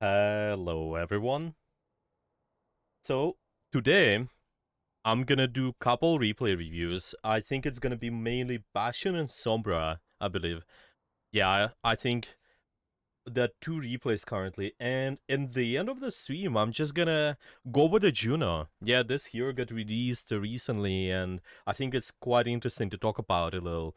Hello everyone. So today I'm gonna do couple replay reviews. I think it's gonna be mainly Bastion and Sombra, I believe. Yeah, I think there are two replays currently, and in the end of the stream, I'm just gonna go over the Juno. Yeah, this hero got released recently, and I think it's quite interesting to talk about a little.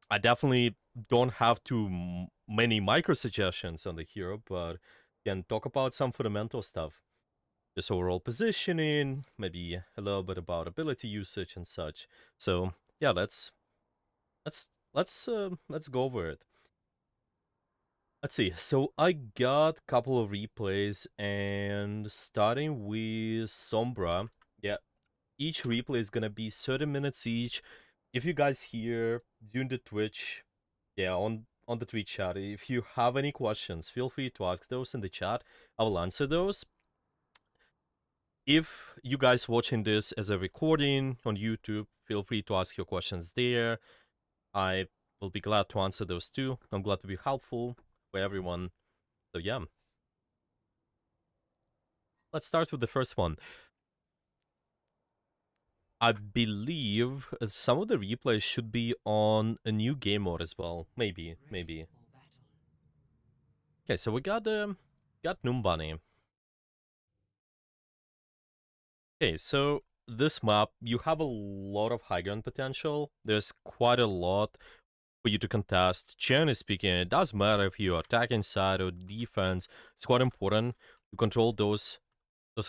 I definitely don't have too many micro suggestions on the hero, but can talk about some fundamental stuff. Just overall positioning, maybe a little bit about ability usage and such. So yeah, let's go over it. Let's see. So I got a couple of replays, and starting with Sombra. Yeah, each replay is gonna be 30 minutes each. If you guys here during the Twitch, yeah, on the Twitch chat, if you have any questions, feel free to ask those in the chat. I will answer those. If you guys watching this as a recording on YouTube, feel free to ask your questions there. I will be glad to answer those too. I'm glad to be helpful for everyone. So yeah. Let's start with the first one. I believe some of the replays should be on a new game mode as well. Maybe. Okay, so we got Numbani. Okay, so this map, you have a lot of high ground potential. There's quite a lot for you to contest. Generally speaking, it doesn't matter if you're attacking side or defense. It's quite important to control those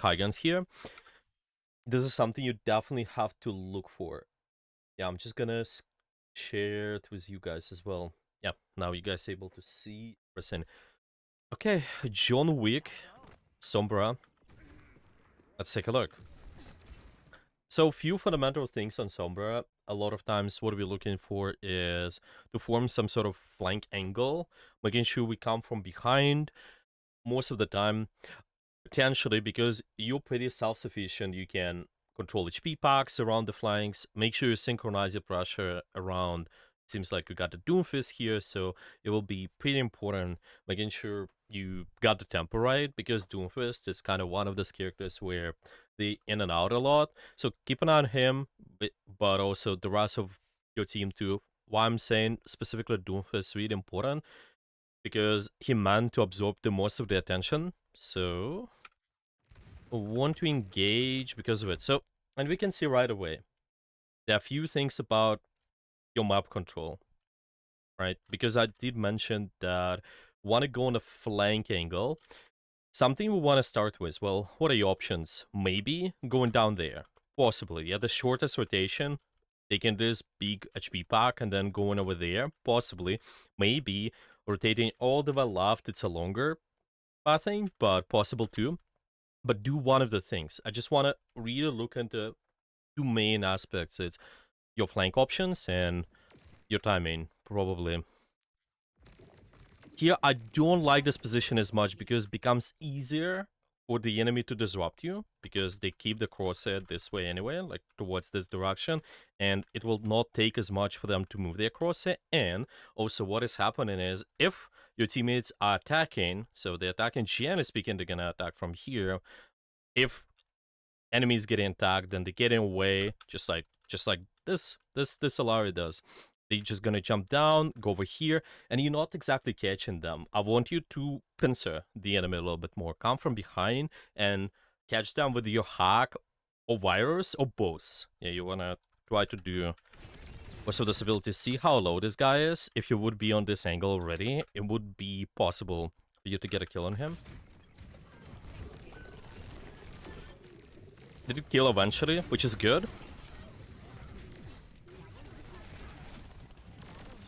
high guns here. This is something you definitely have to look for. Yeah, I'm just gonna share it with you guys as well. Yeah, now you guys able to see everything. Okay, John Wick, Sombra. Let's take a look. So few fundamental things on Sombra. A lot of times what we're looking for is to form some sort of flank angle, making sure we come from behind. Most of the time, potentially, because you're pretty self-sufficient, you can control HP packs around the flanks, make sure you synchronize your pressure around. Seems like we got the Doomfist here, so it will be pretty important making sure you got the tempo right, because Doomfist is kind of one of those characters where they in and out a lot. So keep an eye on him, but also the rest of your team too. Why I'm saying specifically Doomfist is really important, because he meant to absorb the most of the attention. So want to engage because of it. So, and we can see right away, there are a few things about your map control, right? Because I did mention that want to go on a flank angle. Something we want to start with, well, what are your options? Maybe going down there. Possibly, yeah, the shortest rotation, taking this big HP pack and then going over there. Possibly. Maybe rotating all the way left, it's a longer pathing, but possible too. But do one of the things. I just want to really look into two main aspects. It's your flank options and your timing, probably. Here, I don't like this position as much because it becomes easier for the enemy to disrupt you, because they keep the crosshair this way anyway, like towards this direction, and it will not take as much for them to move their crosshair. And also what is happening is, if your teammates are attacking, so they're attacking, generally speaking, they're gonna attack from here. If enemies getting attacked, then they're getting away, just like this Alari does. They're just gonna jump down, go over here, and you're not exactly catching them. I want you to pincer the enemy a little bit more. Come from behind and catch them with your hack or virus or both. Yeah, you wanna try to do also this ability. See how low this guy is? If you would be on this angle already, it would be possible for you to get a kill on him. Did you kill eventually, which is good.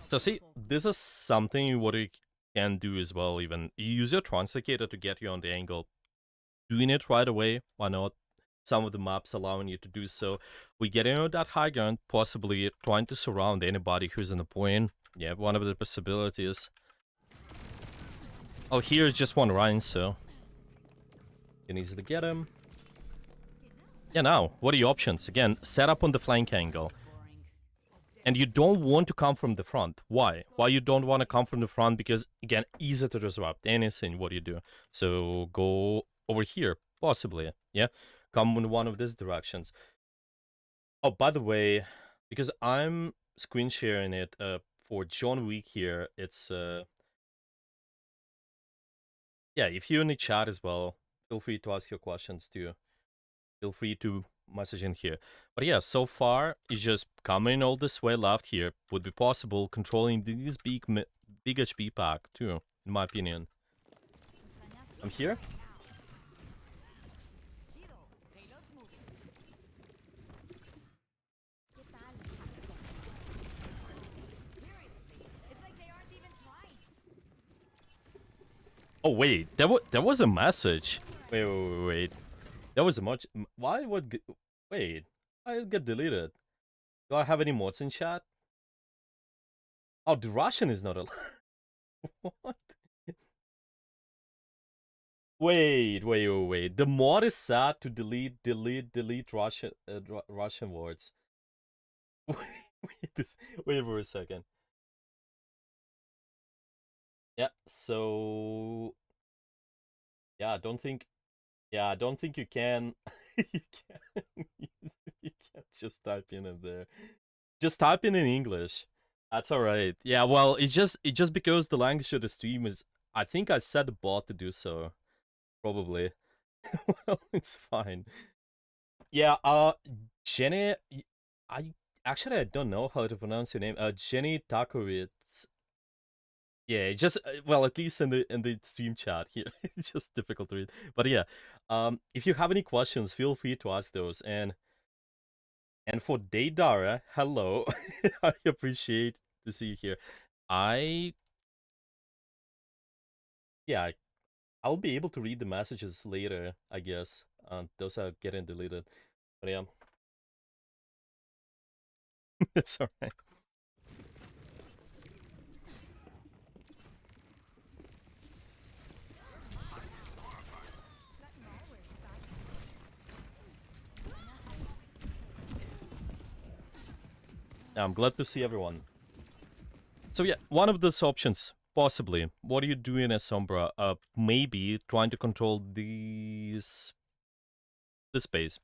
So see, this is something what you can do as well. Even you use your translocator to get you on the angle. Doing it right away, why not? Some of the maps allowing you to do so. We get in on that high ground, possibly trying to surround anybody who's in the point. Yeah, one of the possibilities. Oh, here's just one Rhine, so you can easily get him. Yeah, now, what are your options? Again, set up on the flank angle. And you don't want to come from the front. Why? Why you don't want to come from the front? Because, again, easy to disrupt anything what you do. So go over here, possibly, yeah? Come in one of these directions. Oh, by the way, because I'm screen sharing it for John Wick here, it's, yeah, if you're in the chat as well, feel free to ask your questions too. Feel free to message in here. But yeah, so far, it's just coming all this way left here would be possible, controlling this big HP pack too, in my opinion. I'm here? Oh wait, there was a message. Wait. There was a much. Why would wait? Why it get deleted? Do I have any mods in chat? Oh, the Russian is not allowed. What? Wait. The mod is set to delete Russian words. Wait for a second. Yeah, so yeah, I don't think you can you can you can't just type in it there. Just type in English. That's all right. Yeah, well, it's just because the language of the stream is, I think I set the bot to do so. Probably. Well, it's fine. Yeah, Jenny, I actually I don't know how to pronounce your name. Jenny Takovitz. Yeah, just well, at least in the stream chat here, it's just difficult to read. But yeah, if you have any questions, feel free to ask those. And for Daydara, hello, I appreciate to see you here. Yeah, I'll be able to read the messages later, I guess. Those are getting deleted. But yeah, it's alright. I'm glad to see everyone. So yeah, one of those options, possibly. What are you doing as Sombra? Maybe trying to control this space.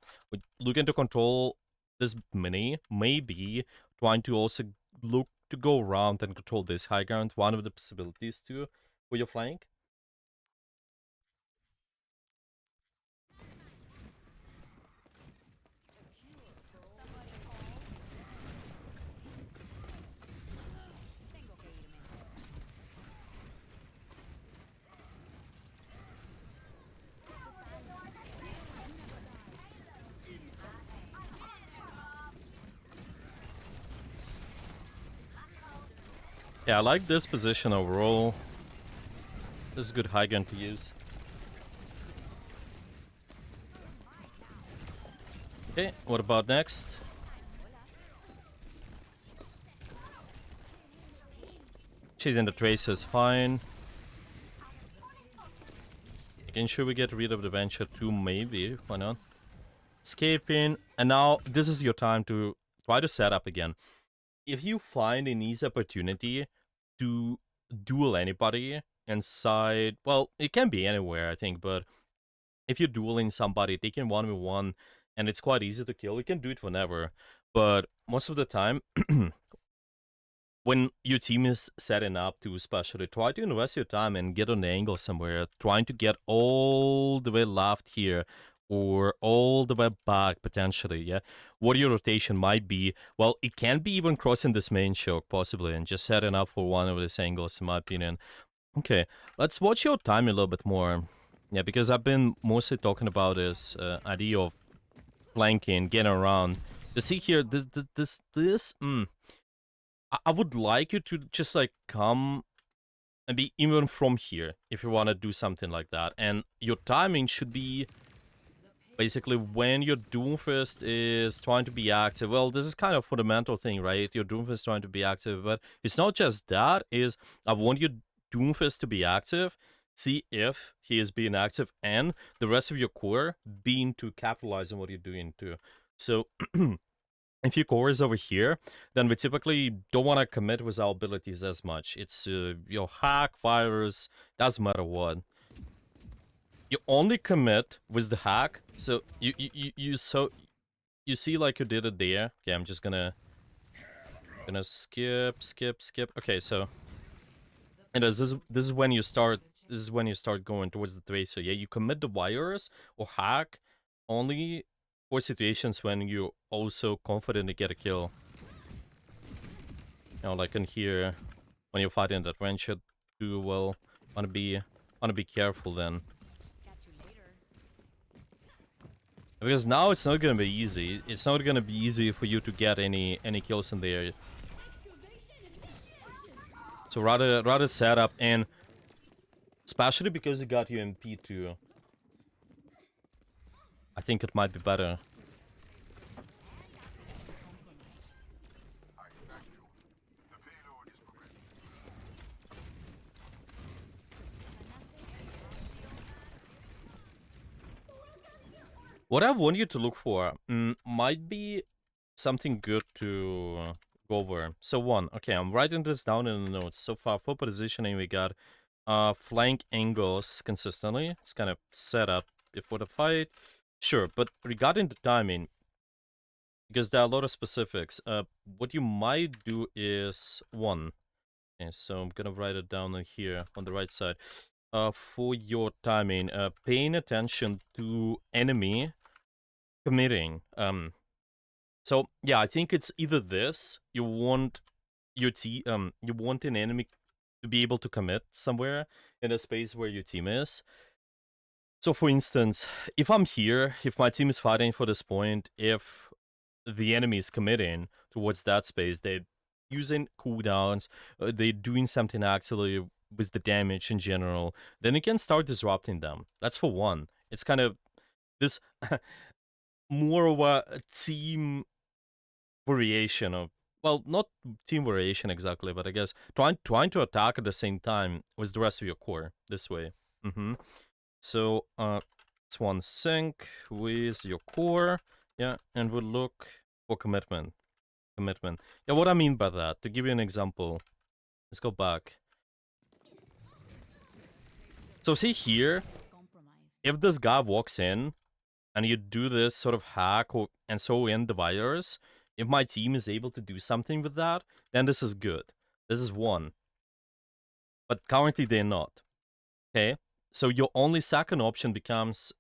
Looking to control this mini. Maybe trying to also look to go around and control this high ground. One of the possibilities too for your flank. Yeah, I like this position overall. This is good high ground to use. Okay, what about next? Chasing the trace is fine. Making sure we get rid of the Venture too, maybe. Why not? Escaping. And now, this is your time to try to set up again. If you find an easy opportunity to duel anybody inside, well, it can be anywhere, I think, but if you're dueling somebody, taking 1v1, and it's quite easy to kill, you can do it whenever. But most of the time, when your team is setting up to especially try to invest your time and get on the angle somewhere, trying to get all the way left here or all the way back potentially, yeah? What your rotation might be. Well, it can be even crossing this main choke possibly and just setting up for one of these angles in my opinion. Okay, let's watch your time a little bit more. Yeah, because I've been mostly talking about this idea of flanking, getting around. You see here, I would like you to just like come and be even from here if you want to do something like that. And your timing should be basically when your Doomfist is trying to be active. Well, this is kind of a fundamental thing, right? Your Doomfist is trying to be active, but it's not just that. I want your Doomfist to be active. See if he is being active and the rest of your core being to capitalize on what you're doing too. So If your core is over here, then we typically don't want to commit with our abilities as much. It's your hack, virus, doesn't matter what. You only commit with the hack, so you see like you did it there. Okay, I'm just gonna skip. Okay, so and this is when you start going towards the tracer. Yeah, you commit the wires or hack only for situations when you're also confident to get a kill. You know, like in here, when you're fighting that ranger too, well, wanna be careful then. Because now it's not gonna be easy. It's not gonna be easy for you to get any kills in there. So rather set up, and especially because you got your MP too, I think it might be better. What I want you to look for might be something good to go over. So one, okay, I'm writing this down in the notes. So far, for positioning, we got flank angles consistently. It's kind of set up before the fight. Sure, but regarding the timing, because there are a lot of specifics, what you might do is one. Okay, so I'm gonna write it down in here on the right side. For your timing, paying attention to enemy committing. So yeah, I think it's either this. You want you want an enemy to be able to commit somewhere in a space where your team is. So for instance, if I'm here, if my team is fighting for this point, if the enemy is committing towards that space, they're using cooldowns, they're doing something actually with the damage in general, then you can start disrupting them. That's for one. It's kind of this more of a team variation of, well, not team variation exactly, but I guess trying to attack at the same time with the rest of your core this way. So it's one sync with your core, yeah, and we'll look for commitment. Yeah, what I mean by that, to give you an example, let's go back. So see here, if this guy walks in and you do this sort of hack and so in the virus, if my team is able to do something with that, then this is good. This is one. But currently they're not. Okay? So your only second option becomes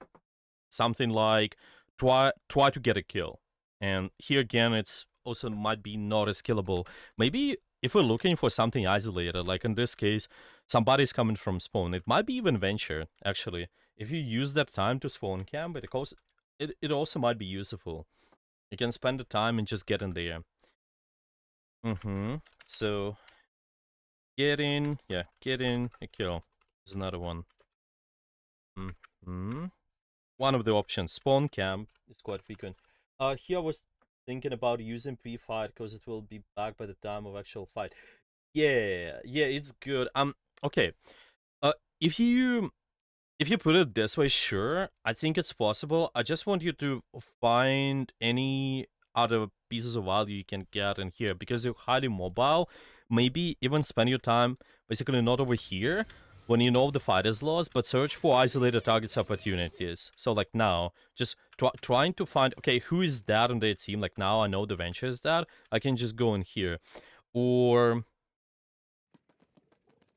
something like try to get a kill. And here again, it's also might be not as killable. Maybe if we're looking for something isolated, like in this case, somebody's coming from spawn, it might be even venture, actually. If you use that time to spawn camp, it also might be useful. You can spend the time and just get in there. So, get in a kill is another one. One of the options, spawn camp, is quite frequent. Here I was thinking about using pre-fight because it will be back by the time of actual fight. Yeah, it's good. Okay. If you put it this way, sure, I think it's possible. I just want you to find any other pieces of value you can get in here because you're highly mobile. Maybe even spend your time basically not over here when you know the fight is lost, but search for isolated targets opportunities. So like now, just trying to find, okay, who is that on their team? Like now I know the venture is that. I can just go in here. Or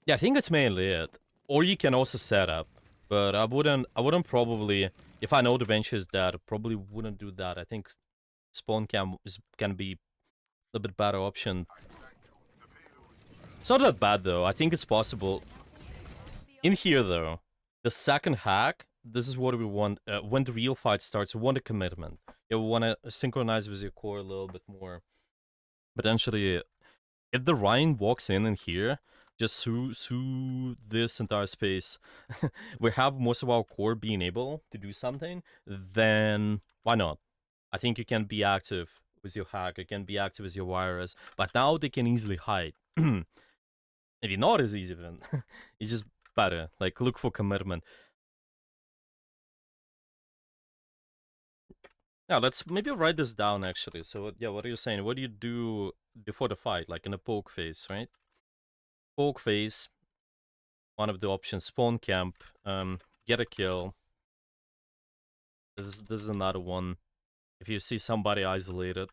yeah, I think it's mainly it. Or you can also set up. But I wouldn't probably, if I know the venture is dead, I probably wouldn't do that. I think spawn cam can be a bit better option. It's not that bad though. I think it's possible. In here though, the second hack, this is what we want. When the real fight starts, we want a commitment. You want to synchronize with your core a little bit more. Potentially, if the Ryan walks in here, just sue this entire space, we have most of our core being able to do something, then why not? I think you can be active with your hack, you can be active with your virus, but now they can easily hide. Maybe not as easy then. It's just better. Like, look for commitment. Yeah, let's maybe write this down actually. So yeah, what are you saying? What do you do before the fight, like in a poke phase, right? Poke phase, one of the options. Spawn camp, get a kill. This is another one. If you see somebody isolated.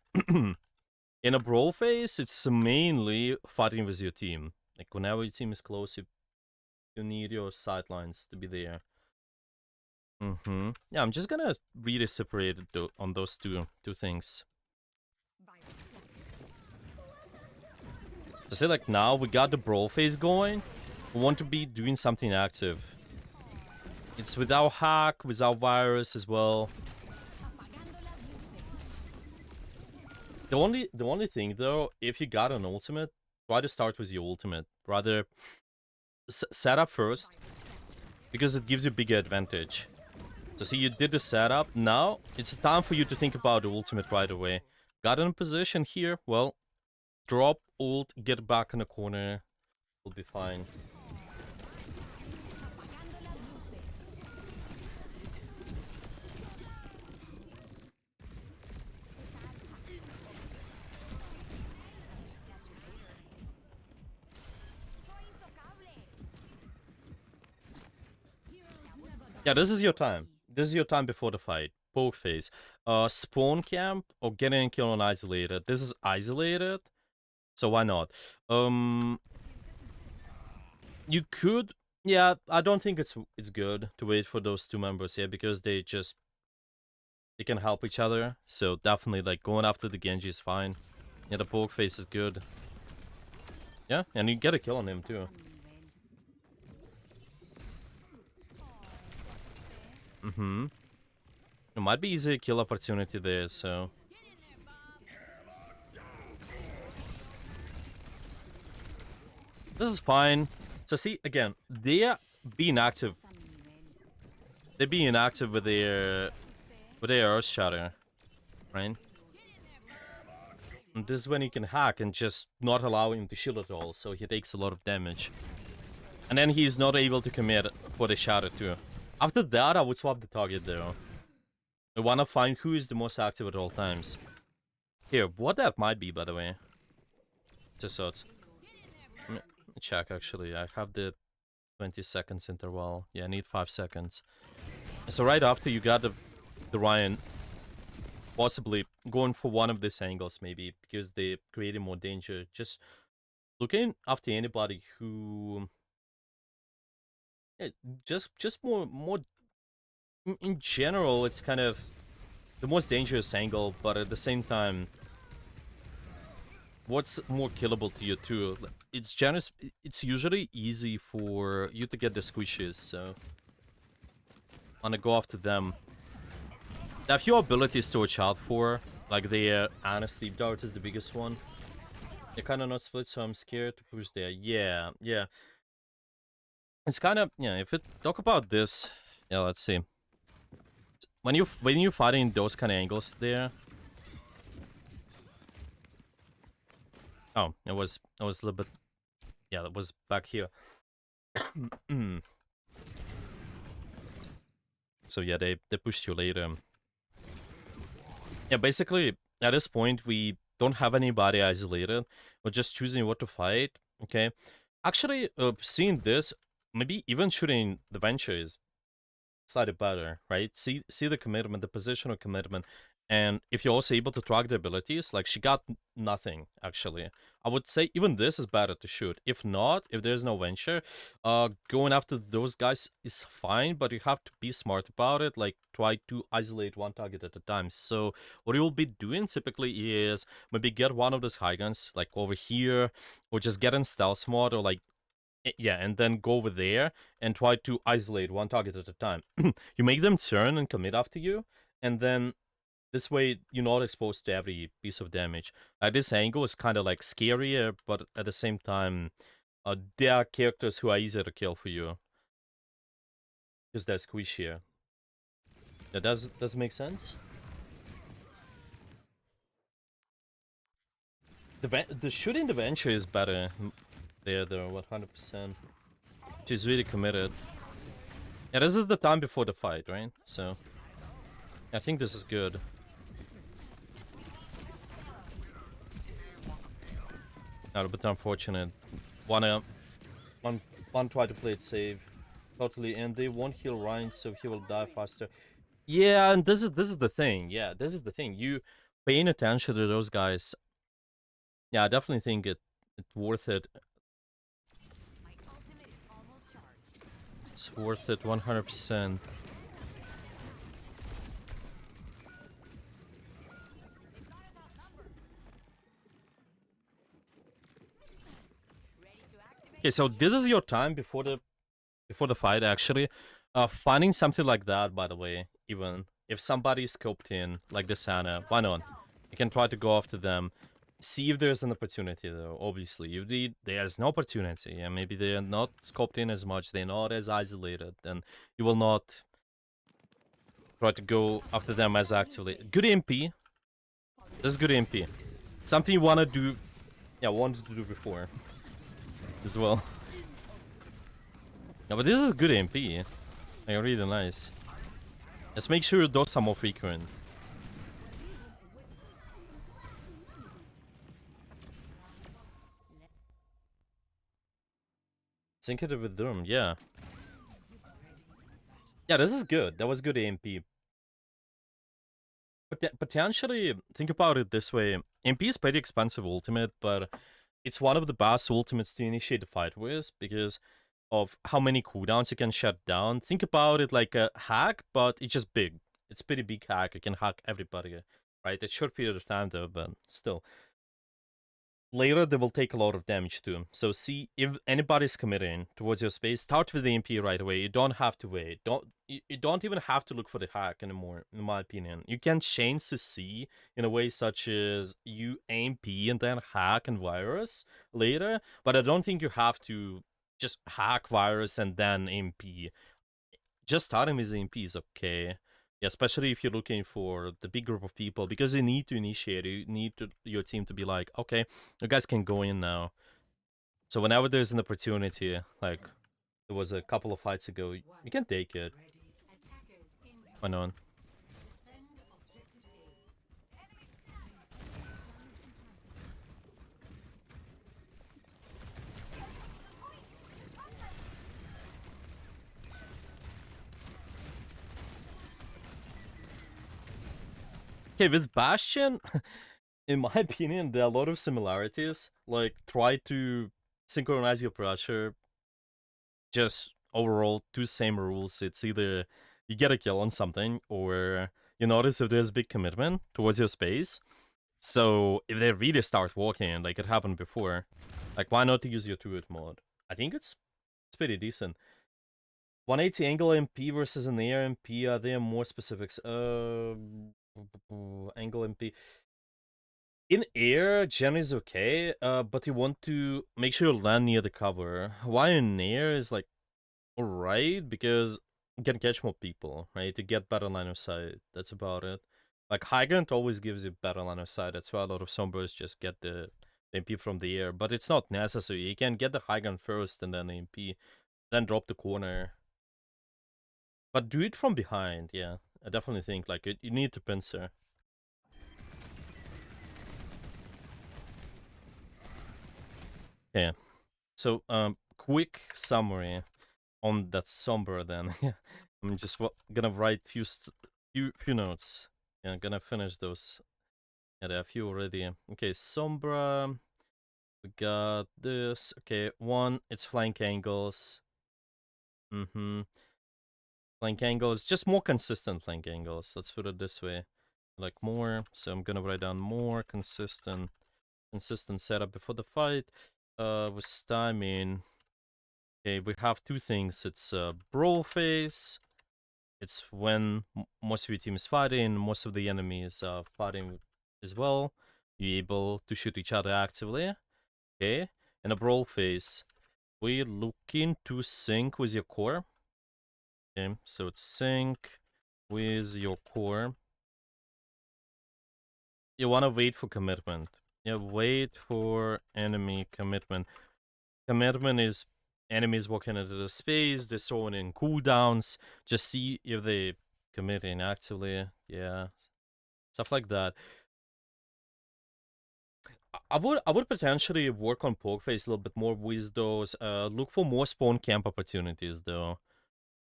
In a brawl phase, it's mainly fighting with your team. Like whenever your team is close, you need your sidelines to be there. Yeah, I'm just gonna really separate it on those two things. To say like now we got the brawl phase going, we want to be doing something active. It's without hack, without virus as well. The only thing though, if you got an ultimate, try to start with your ultimate. Rather set up first, because it gives you bigger advantage. So see, you did the setup. Now it's time for you to think about the ultimate right away. Got in a position here. Well, drop ult, get back in the corner. We'll be fine. Yeah, this is your time. This is your time before the fight. Poke phase. Spawn camp or getting a kill on isolated. This is isolated, so why not? You could. Yeah, I don't think it's good to wait for those two members here because they can help each other. So definitely, like going after the Genji is fine. Yeah, the poke phase is good. Yeah, and you get a kill on him too. It might be easy kill opportunity there, so. This is fine. So see, again, they're being active. They're being active with their Earth Shatter, right? And this is when you can hack and just not allow him to shield at all, so he takes a lot of damage. And then he's not able to commit for the Shatter too. After that, I would swap the target though. I wanna find who is the most active at all times. Here, what that might be, by the way. Just so it's... Let me check, actually. I have the 20 seconds interval. Yeah, I need 5 seconds. So right after you got the Ryan, possibly going for one of these angles, maybe, because they created more danger. Just looking after anybody who... Yeah, just more... In general, it's kind of the most dangerous angle, but at the same time, what's more killable to you too? It's usually easy for you to get the squishes, so wanna go after them. There are a few abilities to watch out for, like the Ana Sleep Dart is the biggest one. They're kind of not split, so I'm scared to push there. Yeah. It's kind of, yeah, if we talk about this, yeah, let's see. When you're fighting those kind of angles there. Oh, it was a little bit, yeah, that was back here. So yeah, they pushed you later. Yeah, basically at this point we don't have anybody isolated. We're just choosing what to fight. Okay, actually, seeing this, maybe even shooting the venture is slightly better, right? See the commitment, the positional commitment, and if you're also able to track the abilities, like she got nothing actually. I would say even this is better to shoot. If not, if there's no venture, going after those guys is fine, but you have to be smart about it. Like try to isolate one target at a time. So what you'll be doing typically is maybe get one of those high guns like over here, or just get in stealth mode, or like yeah, and then go over there and try to isolate one target at a time. You make them turn and commit after you, and then this way you're not exposed to every piece of damage. This angle is kind of like scarier, but at the same time, there are characters who are easier to kill for you. Because they're squishier. That does make sense? The shooting the venture is better there though, 100%. She's really committed. Yeah, this is the time before the fight, right? So I think this is good. Not a bit unfortunate. Wanna one try to play it safe. Totally, and they won't heal Ryan, so he will die faster. Yeah, and this is the thing. Yeah, this is the thing. You paying attention to those guys. Yeah, I definitely think it's worth it. It's worth it 100%. Okay, so this is your time before the fight actually. Finding something like that, by the way, even if somebody is scoped in, like the Sana, why not? You can try to go after them. See if there's an opportunity though, obviously. If there's no opportunity, and maybe they're not scoped in as much, they're not as isolated, then you will not try to go after them as actively. Good MP. This is good MP. Something you wanna do, yeah, wanted to do before as well. No, but this is a good MP. Like, really nice. Let's make sure those are more frequent. Sync it with them, yeah. Yeah, this is good. That was good AMP. But potentially, think about it this way. MP is pretty expensive ultimate, but it's one of the best ultimates to initiate the fight with because of how many cooldowns you can shut down. Think about it like a hack, but it's just big. It's pretty big hack. You can hack everybody, right? It's short period of time though, but still. Later, they will take a lot of damage too. So see, if anybody's committing towards your space, start with the MP right away. You don't have to wait. You don't even have to look for the hack anymore, in my opinion. You can change the C in a way such as you MP and then hack and virus later, but I don't think you have to just hack virus and then MP. Just starting with MP is okay. Yeah, especially if you're looking for the big group of people, because you need to initiate. You need your team to be like, okay, you guys can go in now. So whenever there's an opportunity, like there was a couple of fights ago, you can take it. Why not? Okay, with Bastion, in my opinion, there are a lot of similarities. Like, try to synchronize your pressure. Just overall, two same rules. It's either you get a kill on something, or you notice if there's big commitment towards your space. So if they really start walking, like it happened before, like why not use your turret mode? I think it's pretty decent. 180 angle MP versus an air MP. Are there more specifics? Angle MP. In air, Gen is okay, but you want to make sure you land near the cover. Why in air is like alright, because you can catch more people, right? To get better line of sight. That's about it. Like high ground always gives you better line of sight. That's why a lot of Sombras just get the MP from the air. But it's not necessary. You can get the high ground first and then the MP, then drop the corner. But do it from behind, yeah. I definitely think like you need to pincer. Yeah. So quick summary on that Sombra then. I'm just gonna write few notes. Yeah, I'm gonna finish those. Yeah, there are a few already. Okay, Sombra. We got this. Okay, one, it's flank angles. Flank angles, just more consistent flank angles. Let's put it this way. Like more. So I'm gonna write down more consistent setup before the fight. With timing. Okay, we have two things. It's brawl phase. It's when most of your team is fighting, most of the enemies are fighting as well. You're able to shoot each other actively. Okay, in a brawl phase, we're looking to sync with your core. Okay, so it's sync with your core. You want to wait for commitment. Yeah, wait for enemy commitment. Commitment is enemies walking into the space, they're throwing in cooldowns. Just see if they committing actively. Yeah, stuff like that. I would potentially work on poke face a little bit more with those. Look for more spawn camp opportunities though.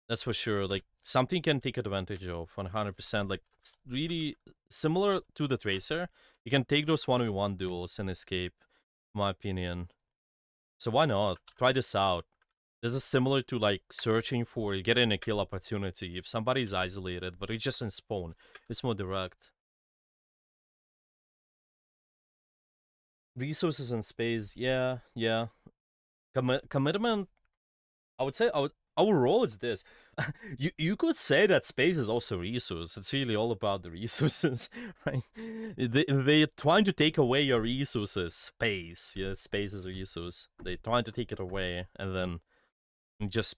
That's for sure. Like something you can take advantage of 100%. Like it's really similar to the Tracer. You can take those 1v1 duels and escape, in my opinion. So why not? Try this out. This is similar to like searching for getting a kill opportunity. If somebody's isolated, but it's just in spawn, it's more direct. Resources and space, yeah, yeah. Commitment, I would say our role is this. You could say that space is also resource. It's really all about the resources, right? They're trying to take away your resources. Space, yeah, space is a resource. They're trying to take it away and then just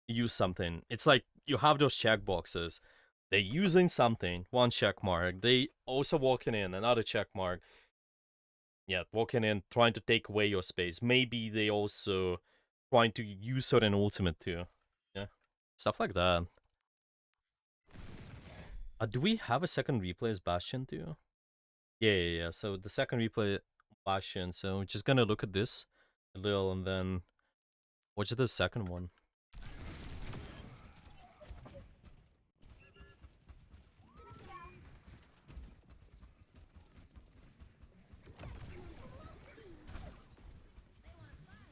use something. It's like you have those check boxes. They're using something, one check mark. They also walking in, another check mark. Yeah, walking in, trying to take away your space. Maybe they also trying to use certain ultimate too. Yeah, stuff like that. Do we have a second replay as Bastion too? Yeah. So the second replay Bastion. So we're just gonna look at this a little and then watch the second one.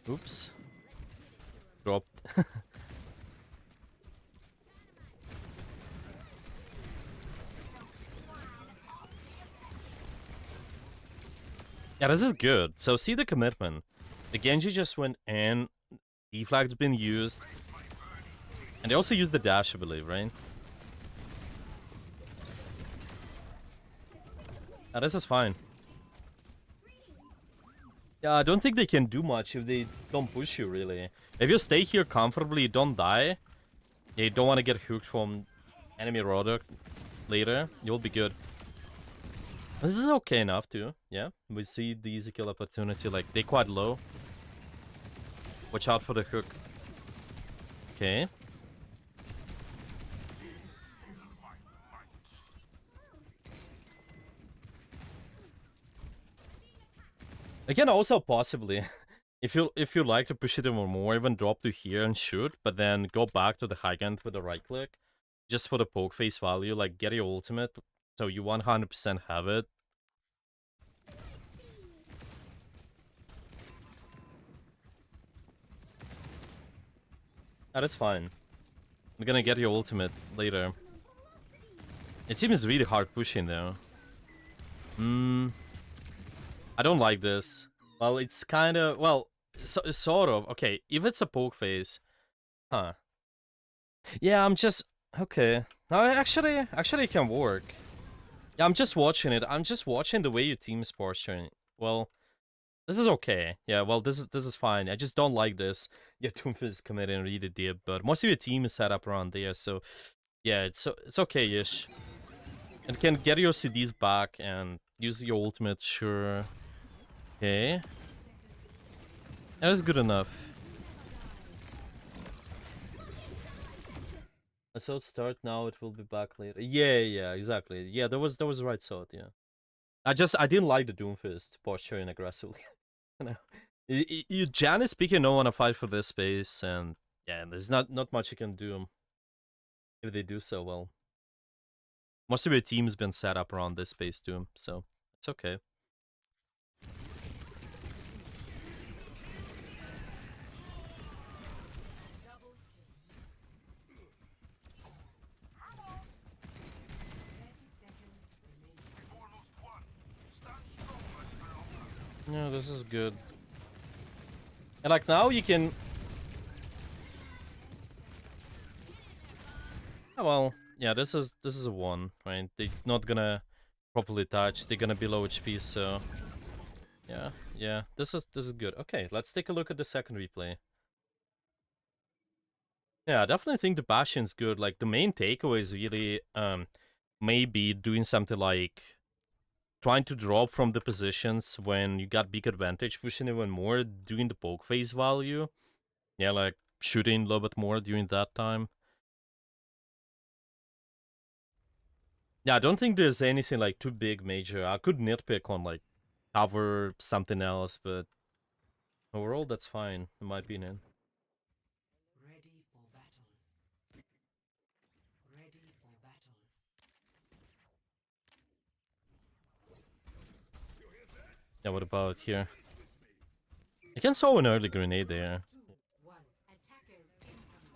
Oops. Dropped. Yeah, this is good. So see the commitment. The Genji just went in. Deflag's been used. And they also used the dash, I believe, right? Yeah, this is fine. Yeah, I don't think they can do much if they don't push you, really. If you stay here comfortably, you don't die. Yeah, you don't want to get hooked from enemy Rodok later. You'll be good. This is okay enough, too. Yeah, we see the easy kill opportunity. Like, they're quite low. Watch out for the hook. Okay. Again, also possibly, if you like to push it even more, even drop to here and shoot, but then go back to the high ground with the right click, just for the poke face value, like get your ultimate, so you 100% have it. That is fine. I'm gonna get your ultimate later. It seems really hard pushing though. I don't like this. Well, it's kind of, well, sort of. Okay, if it's a poke face, huh? Yeah, I'm just okay. No, actually, it can work. Yeah, I'm just watching it. I'm just watching the way your team's posturing. Well, this is okay. Yeah, well, this is fine. I just don't like this. Your Doomfist is committing really deep, but most of your team is set up around there, so yeah, it's okay-ish. And can get your CDs back and use your ultimate, sure. Okay. That is good enough. So it start now, it will be back later. Yeah, exactly. Yeah, that was the right thought, yeah. I didn't like the Doomfist posturing aggressively. You know. Jan is speaking no wanna fight for this space, and yeah, there's not much you can do if they do so well. Most of your team's been set up around this space too, so it's okay. Yeah, this is good. And like now you can. Oh, well, yeah, this is a 1, right? They're not gonna properly touch. They're gonna be low HP, so yeah. This is good. Okay, let's take a look at the second replay. Yeah, I definitely think the Bastion's good. Like the main takeaway is really maybe doing something like trying to drop from the positions when you got big advantage, pushing even more, doing the poke phase value. Yeah, like shooting a little bit more during that time. Yeah, I don't think there's anything like too big major. I could nitpick on like cover something else, but overall that's fine, in my opinion. Ready for battle. Ready for battle. Yeah, what about here? I can throw an early grenade there. 2, 1. Attackers incoming.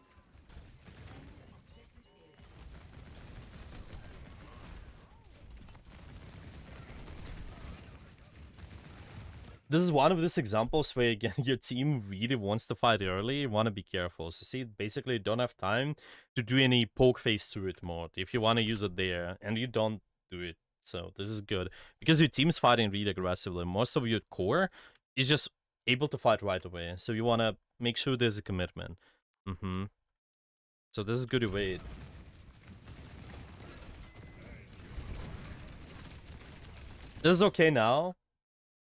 Objective A. This is one of these examples where, again, your team really wants to fight early. You want to be careful. So see, basically you don't have time to do any poke face turret mode if you want to use it there, and you don't do it. So this is good. Because your team's fighting really aggressively. Most of your core is just able to fight right away. So you want to make sure there's a commitment. So this is good to wait. This is okay now,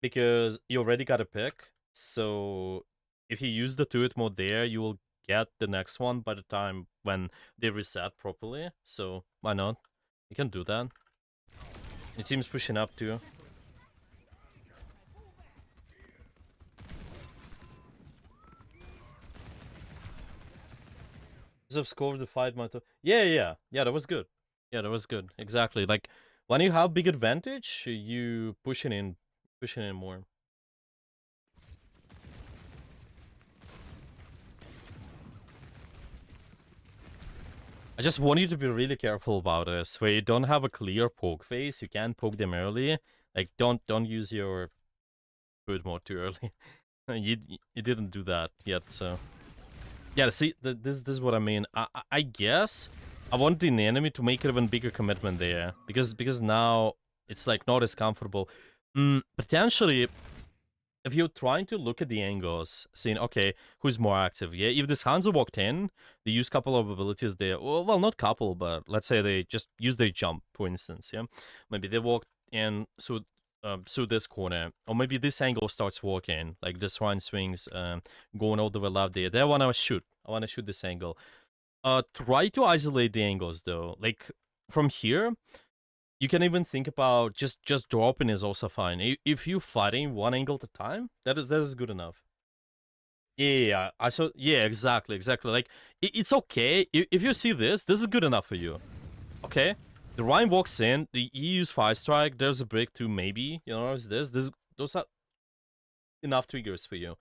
because you already got a pick. So if you use the turret mode there, you will get the next one by the time when they reset properly. So why not? You can do that. Your team's pushing up too. Have scored the fight, Mato. Yeah, that was good. Yeah, that was good. Exactly. Like when you have big advantage, you pushing in more. I just want you to be really careful about this. Where you don't have a clear poke phase, you can't poke them early. Like don't use your food mode too early. you didn't do that yet, so yeah. See, this is what I mean. I guess I want the enemy to make even bigger commitment there, because now it's like not as comfortable. Potentially, if you're trying to look at the angles, saying, okay, who's more active? Yeah, if this Hanzo walked in, they use couple of abilities there. Well, not couple, but let's say they just use their jump, for instance. Yeah, maybe they walked in through this corner, or maybe this angle starts walking, like this one swings, going all the way left there. There, I wanna shoot. I wanna shoot this angle. Try to isolate the angles though. Like from here, you can even think about just dropping is also fine. If you fighting one angle at a time, that is good enough. Yeah, I saw. Yeah, exactly. Like it's okay if you see this is good enough for you. Okay, the Ryan walks in, the EU's fire strike. There's a breakthrough, maybe. You know, is this those are enough triggers for you.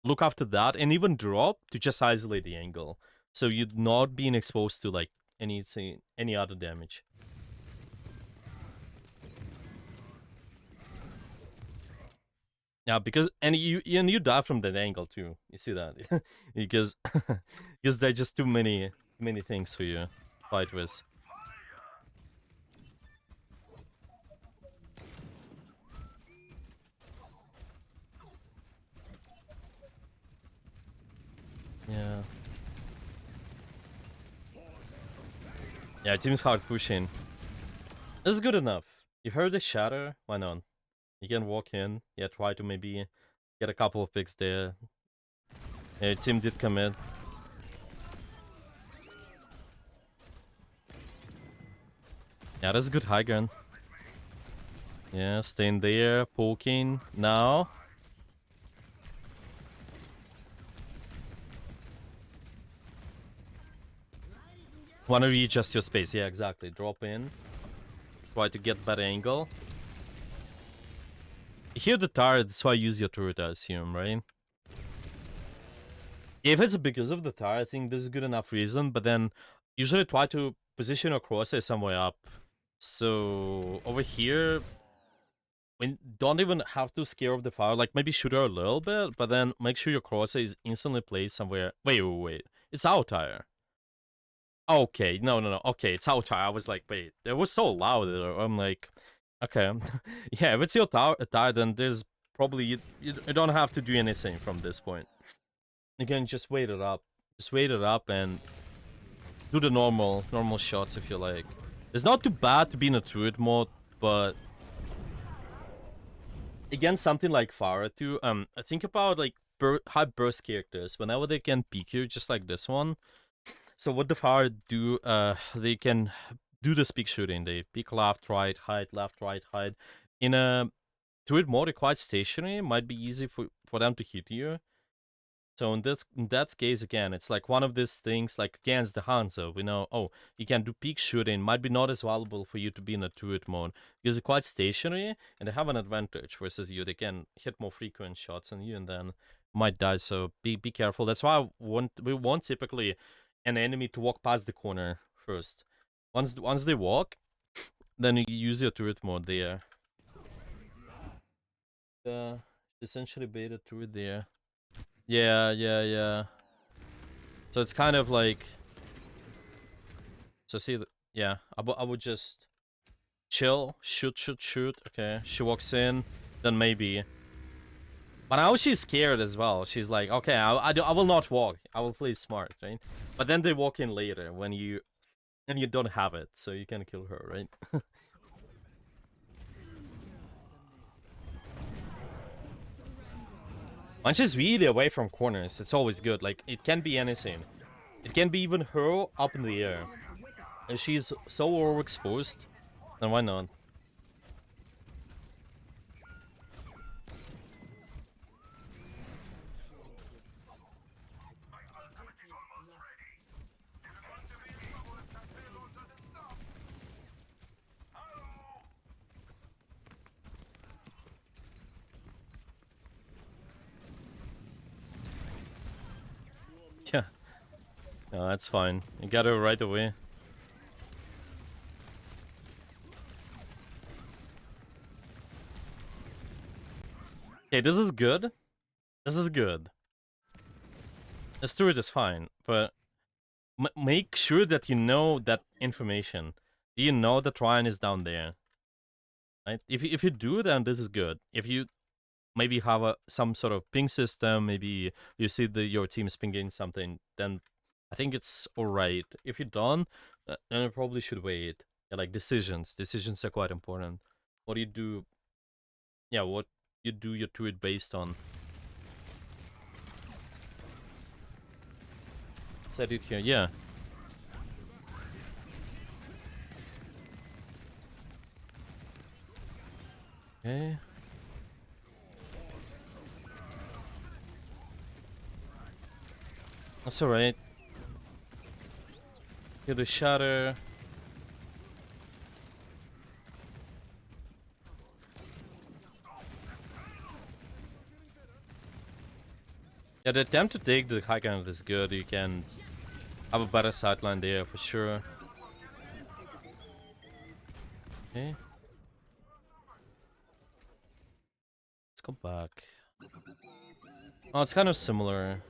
Look after that, and even drop to just isolate the angle, so you're not being exposed to like any other damage. Yeah, because you die from that angle too. You see that because because there's just too many things for you to fight with. Yeah, yeah. It seems hard pushing. This is good enough. You heard the shatter. Why not? You can walk in. Yeah, try to maybe get a couple of picks there. Yeah, your team did commit. Yeah, that's a good high ground. Yeah, staying there, poking now. Wanna readjust your space? Yeah, exactly. Drop in. Try to get better angle. Here the turret, that's why I use your turret, I assume, right? If it's because of the turret, I think this is good enough reason, but then usually try to position your crosshair somewhere up. So over here, when don't even have to scare off the fire, like maybe shoot her a little bit, but then make sure your crosshair is instantly placed somewhere. Wait. It's our tire. Okay, no. Okay, it's our tire. I was like, wait, it was so loud. I'm like, okay. Yeah, if it's your tire, then there's probably you don't have to do anything from this point. You can just wait it up. Just wait it up and do the normal shots if you like. It's not too bad to be in a turret mode, but again, something like Farah too. I think about like high burst characters. Whenever they can peek you, just like this one. So what the Farah do? They can do the speak shooting. They peek left, right, hide, left, right, hide in a turret mode is quite stationary. Might be easy for them to hit you. So in that case, again, it's like one of these things, like against the Hanzo, we know, oh, you can do peak shooting, might be not as valuable for you to be in a turret mode, because they're quite stationary, and they have an advantage versus you. They can hit more frequent shots on you, and then might die, so be careful. That's why we want typically an enemy to walk past the corner first. Once they walk, then you use your turret mode there. Essentially beta turret there. Yeah. So it's kind of like, so see, yeah, I would just chill, shoot. Okay, she walks in, then maybe. But now she's scared as well. She's like, okay, I will not walk. I will play smart, right? But then they walk in later when you don't have it, so you can kill her, right? When she's really away from corners, it's always good. Like, it can be anything. It can be even her up in the air. And she's so overexposed, then why not? Yeah. No, that's fine. You got her right away. Okay, this is good. This is good. This turret is fine, but make sure that you know that information. Do you know that Ryan is down there? Right? If you do, then this is good. If you maybe have some sort of ping system, maybe you see your team's pinging something, then I think it's alright. If you don't, then you probably should wait. Yeah, like decisions are quite important. What do you do? Yeah, what you do your turret based on. Set it here, yeah. Okay. That's alright. Get the shatter. Yeah, the attempt to take the high ground is good. You can have a better sideline there for sure. Okay. Let's go back. Oh, it's kind of similar.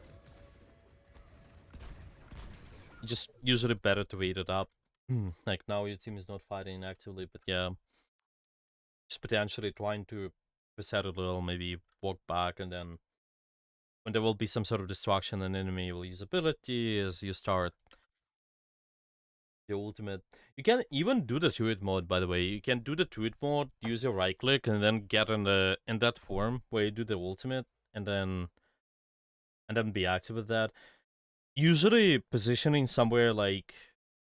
Just usually better to wait it up. Like now your team is not fighting actively, but yeah. Just potentially trying to reset a little, maybe walk back, and then when there will be some sort of distraction, an enemy will use ability as you start the ultimate. You can even do the turret mode, by the way. You can do the turret mode, use your right click, and then get in that form where you do the ultimate, and then be active with that. Usually positioning somewhere like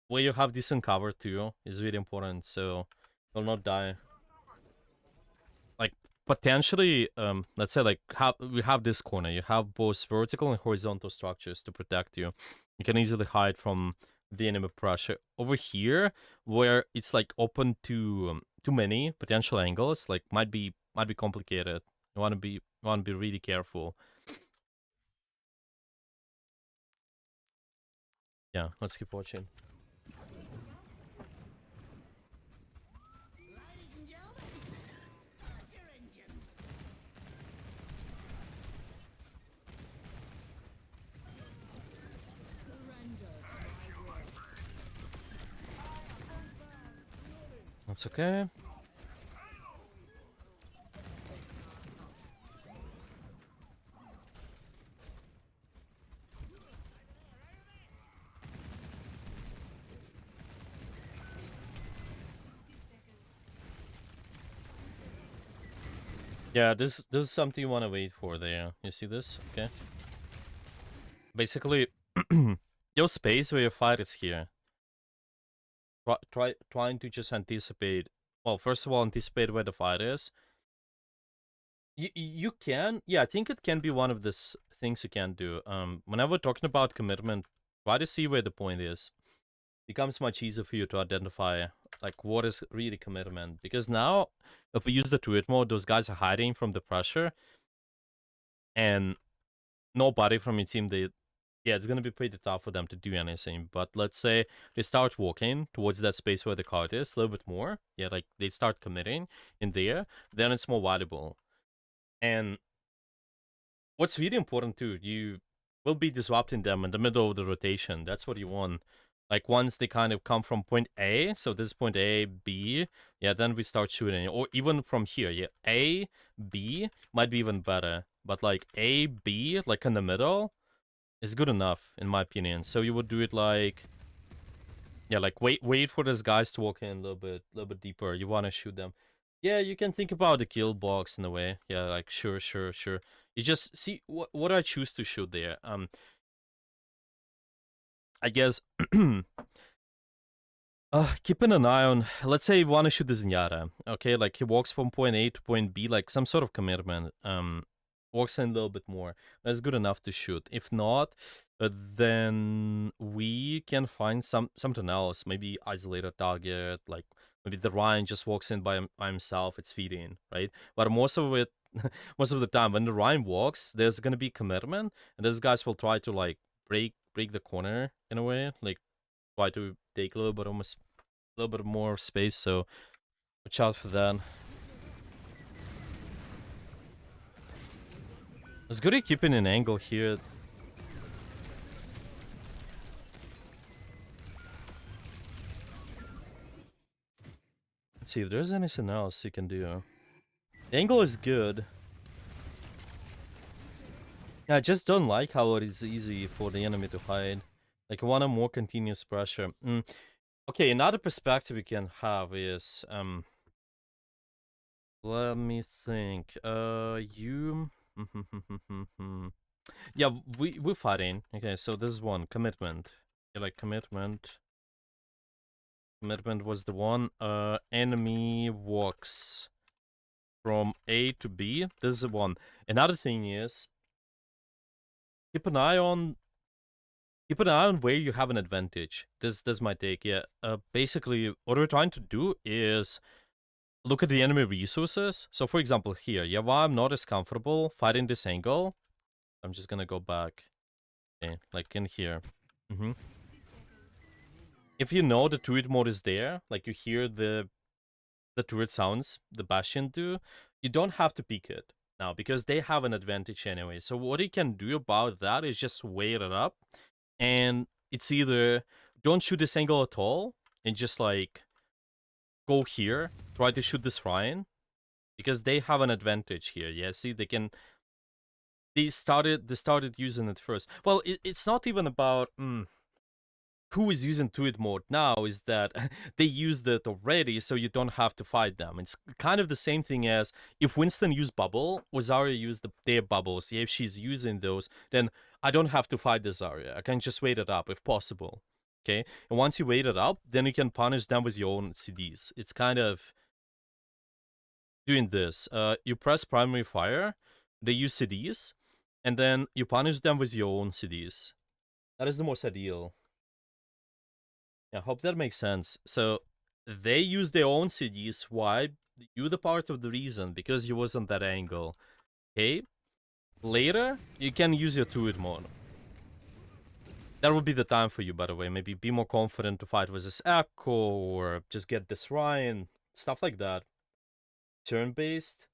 where you have decent cover too is really important, so you'll not die. Like potentially, let's say like we have this corner. You have both vertical and horizontal structures to protect you. You can easily hide from the enemy pressure. Over here, where it's like open to too many potential angles, like might be complicated. You want to be really careful. Yeah, let's keep watching. That's okay. Yeah, this is something you want to wait for there. You see this? Okay. Basically, your space where your fight is here. Trying to just anticipate. Well, first of all, anticipate where the fight is, You can, yeah, I think it can be one of the things you can do. Whenever we're talking about commitment, try to see where the point is. Becomes much easier for you to identify like what is really commitment. Because now, if we use the turret mode, those guys are hiding from the pressure, and nobody from your team, they, yeah, it's gonna be pretty tough for them to do anything. But let's say they start walking towards that space where the card is a little bit more. Yeah, like they start committing in there, then it's more valuable. And what's really important too, you will be disrupting them in the middle of the rotation. That's what you want. Like once they kind of come from point A, so this is point A, B, yeah, then we start shooting. Or even from here, yeah, A, B might be even better. But like A, B, like in the middle, is good enough in my opinion. So you would do it like, yeah, like wait for those guys to walk in a little bit deeper. You want to shoot them. Yeah, you can think about the kill box in a way. Yeah, like sure. You just see what I choose to shoot there. I guess keeping an eye on, let's say you want to shoot the Zenyatta, okay? Like he walks from point A to point B, like some sort of commitment. Walks in a little bit more. That's good enough to shoot. If not, then we can find something else. Maybe isolate a target. Like maybe the Ryan just walks in by himself. It's feeding, right? But most of it, most of the time, when the Ryan walks, there's gonna be commitment, and these guys will try to like break the corner in a way, like try to take a little bit almost a little bit more space, so watch out for that. It's good at keeping an angle here. Let's see if there's anything else you can do. The angle is good. Yeah, I just don't like how it is easy for the enemy to hide. Like, I want a more continuous pressure. Okay, another perspective we can have is, let me think. You... yeah, we're fighting. Okay, so this is one. Commitment. Yeah, like, commitment. Commitment was the one. Enemy walks from A to B. This is the one. Another thing is, keep an eye on where you have an advantage. This my take. Yeah. Basically, what we're trying to do is look at the enemy resources. So, for example, here, yeah, while I'm not as comfortable fighting this angle, I'm just gonna go back. Okay, like in here. If you know the turret mode is there, like you hear the turret sounds the bastion do, you don't have to peek it now because they have an advantage anyway. So what you can do about that is just wait it up, and it's either don't shoot this angle at all and just like go here, try to shoot this Ryan because they have an advantage here. Yeah, see, they started using it first. Well, it's not even about who is using Tweet mode now, is that they used it already, so you don't have to fight them. It's kind of the same thing as if Winston used Bubble or Zarya used their bubbles. Yeah, if she's using those, then I don't have to fight the Zarya. I can just wait it up if possible. Okay, and once you wait it up, then you can punish them with your own CDs. It's kind of doing this. You press primary fire, they use CDs, and then you punish them with your own CDs. That is the most ideal. I hope that makes sense. So they use their own CDs. Why? You the part of the reason because you was on that angle. Okay? Later, you can use your turret mode. That would be the time for you, by the way. Maybe be more confident to fight with this Echo or just get this Ryan. Stuff like that. Turn-based?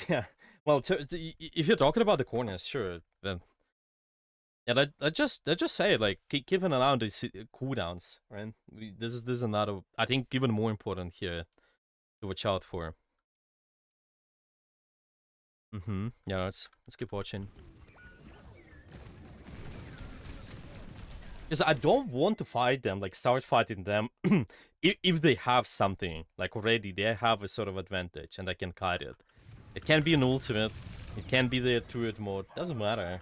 Yeah. Well, if you're talking about the corners, sure. Then yeah, I just say like keep an eye on the cooldowns, right? This is another, I think, even more important here to watch out for. Yeah, let's keep watching. Because I don't want to fight them, like start fighting them, if they have something like already, they have a sort of advantage, and I can kite it. It can be an ultimate, it can be the turret mode. Doesn't matter.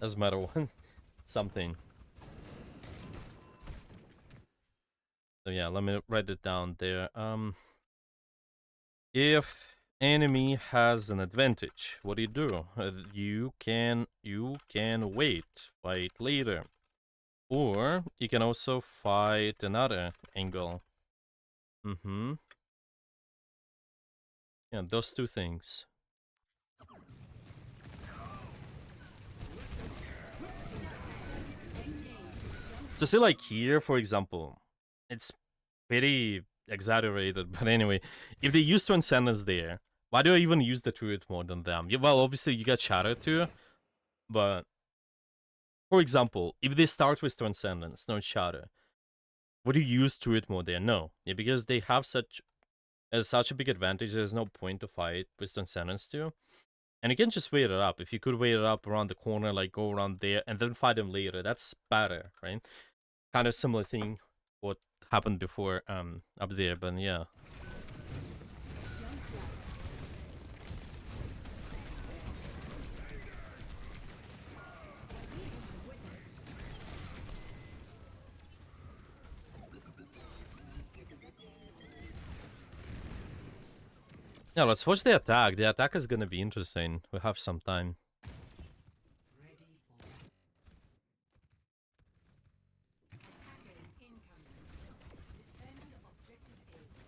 Doesn't matter what. Something. So yeah, let me write it down there. If enemy has an advantage. What do? You can wait later, or you can also fight another angle. Mm-hmm. Yeah, those two things. So see, like here, for example, it's pretty exaggerated, but anyway, if they use Transcendence there, why do I even use the turret more than them? Yeah, well, obviously you got Shatter too, but for example, if they start with Transcendence, no Shatter, would you use turret mode there? No. Yeah, because they have such a big advantage, there's no point to fight with Transcendence too. And you can just wait it up. If you could wait it up around the corner, like go around there and then fight them later, that's better, right? Kind of similar thing what happened before up there, but yeah. Yeah, let's watch the attack. The attack is gonna be interesting. We have some time. Ready for attackers incoming. Defend objective A.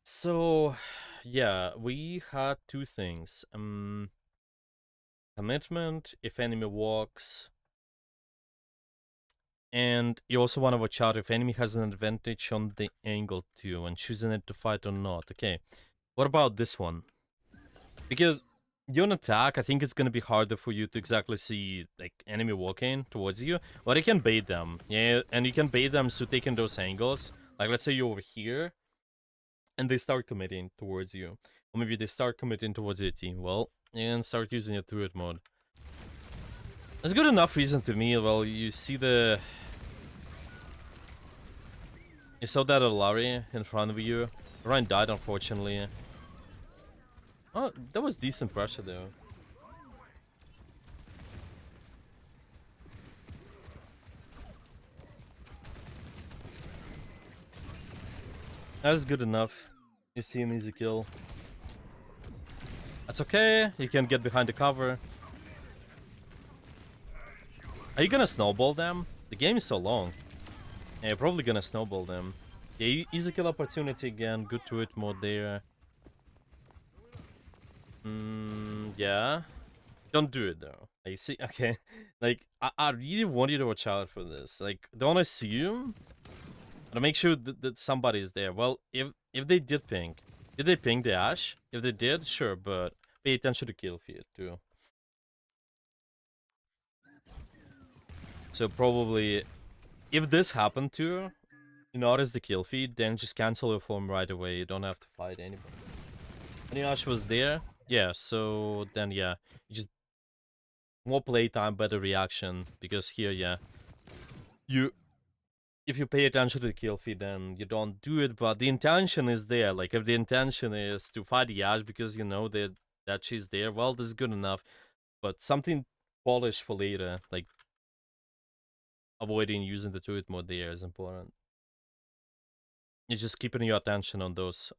So, yeah, we had two things. Commitment, if enemy walks, and you also want to watch out if enemy has an advantage on the angle too, and choosing it to fight or not. Okay, what about this one? Because you're on attack, I think it's gonna be harder for you to exactly see like enemy walking towards you, but you can bait them. Yeah, and you can bait them so taking those angles. Like let's say you're over here, and they start committing towards you, or maybe they start committing towards your team. Well, and start using your turret mode. That's good enough reason to me. Well, you see the you saw that Alari in front of you. Ryan died unfortunately. Oh, that was decent pressure though. That's good enough. You see an easy kill. That's okay. You can get behind the cover. Are you gonna snowball them? The game is so long. Yeah, you're probably gonna snowball them. Yeah, easy kill opportunity again. Good to it mode there. Yeah. Don't do it though. I see. Okay. Like, I really want you to watch out for this. Like, don't assume. But make sure that somebody is there. Well, if they did they ping the Ash? If they did, sure, but pay attention to kill feed too. So probably, if this happened to you, you notice the kill feed, then just cancel your form right away. You don't have to fight anybody. Any Ash was there? Yeah, so then yeah, you just more playtime, better reaction, because here, yeah, you if you pay attention to the kill feed, then you don't do it, but the intention is there. Like, if the intention is to fight the Ash because you know that she's there, well, this is good enough. But something polished for later, like avoiding using the turret mode there is important. You're just keeping your attention on those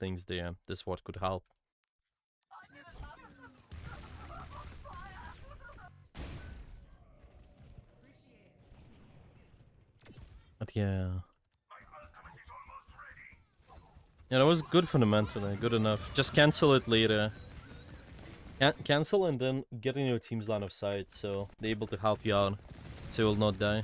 things there. This is what could help. But yeah. Yeah, that was good fundamentally, good enough. Just cancel it later. Cancel and then get in your team's line of sight so they're able to help you out so you'll not die.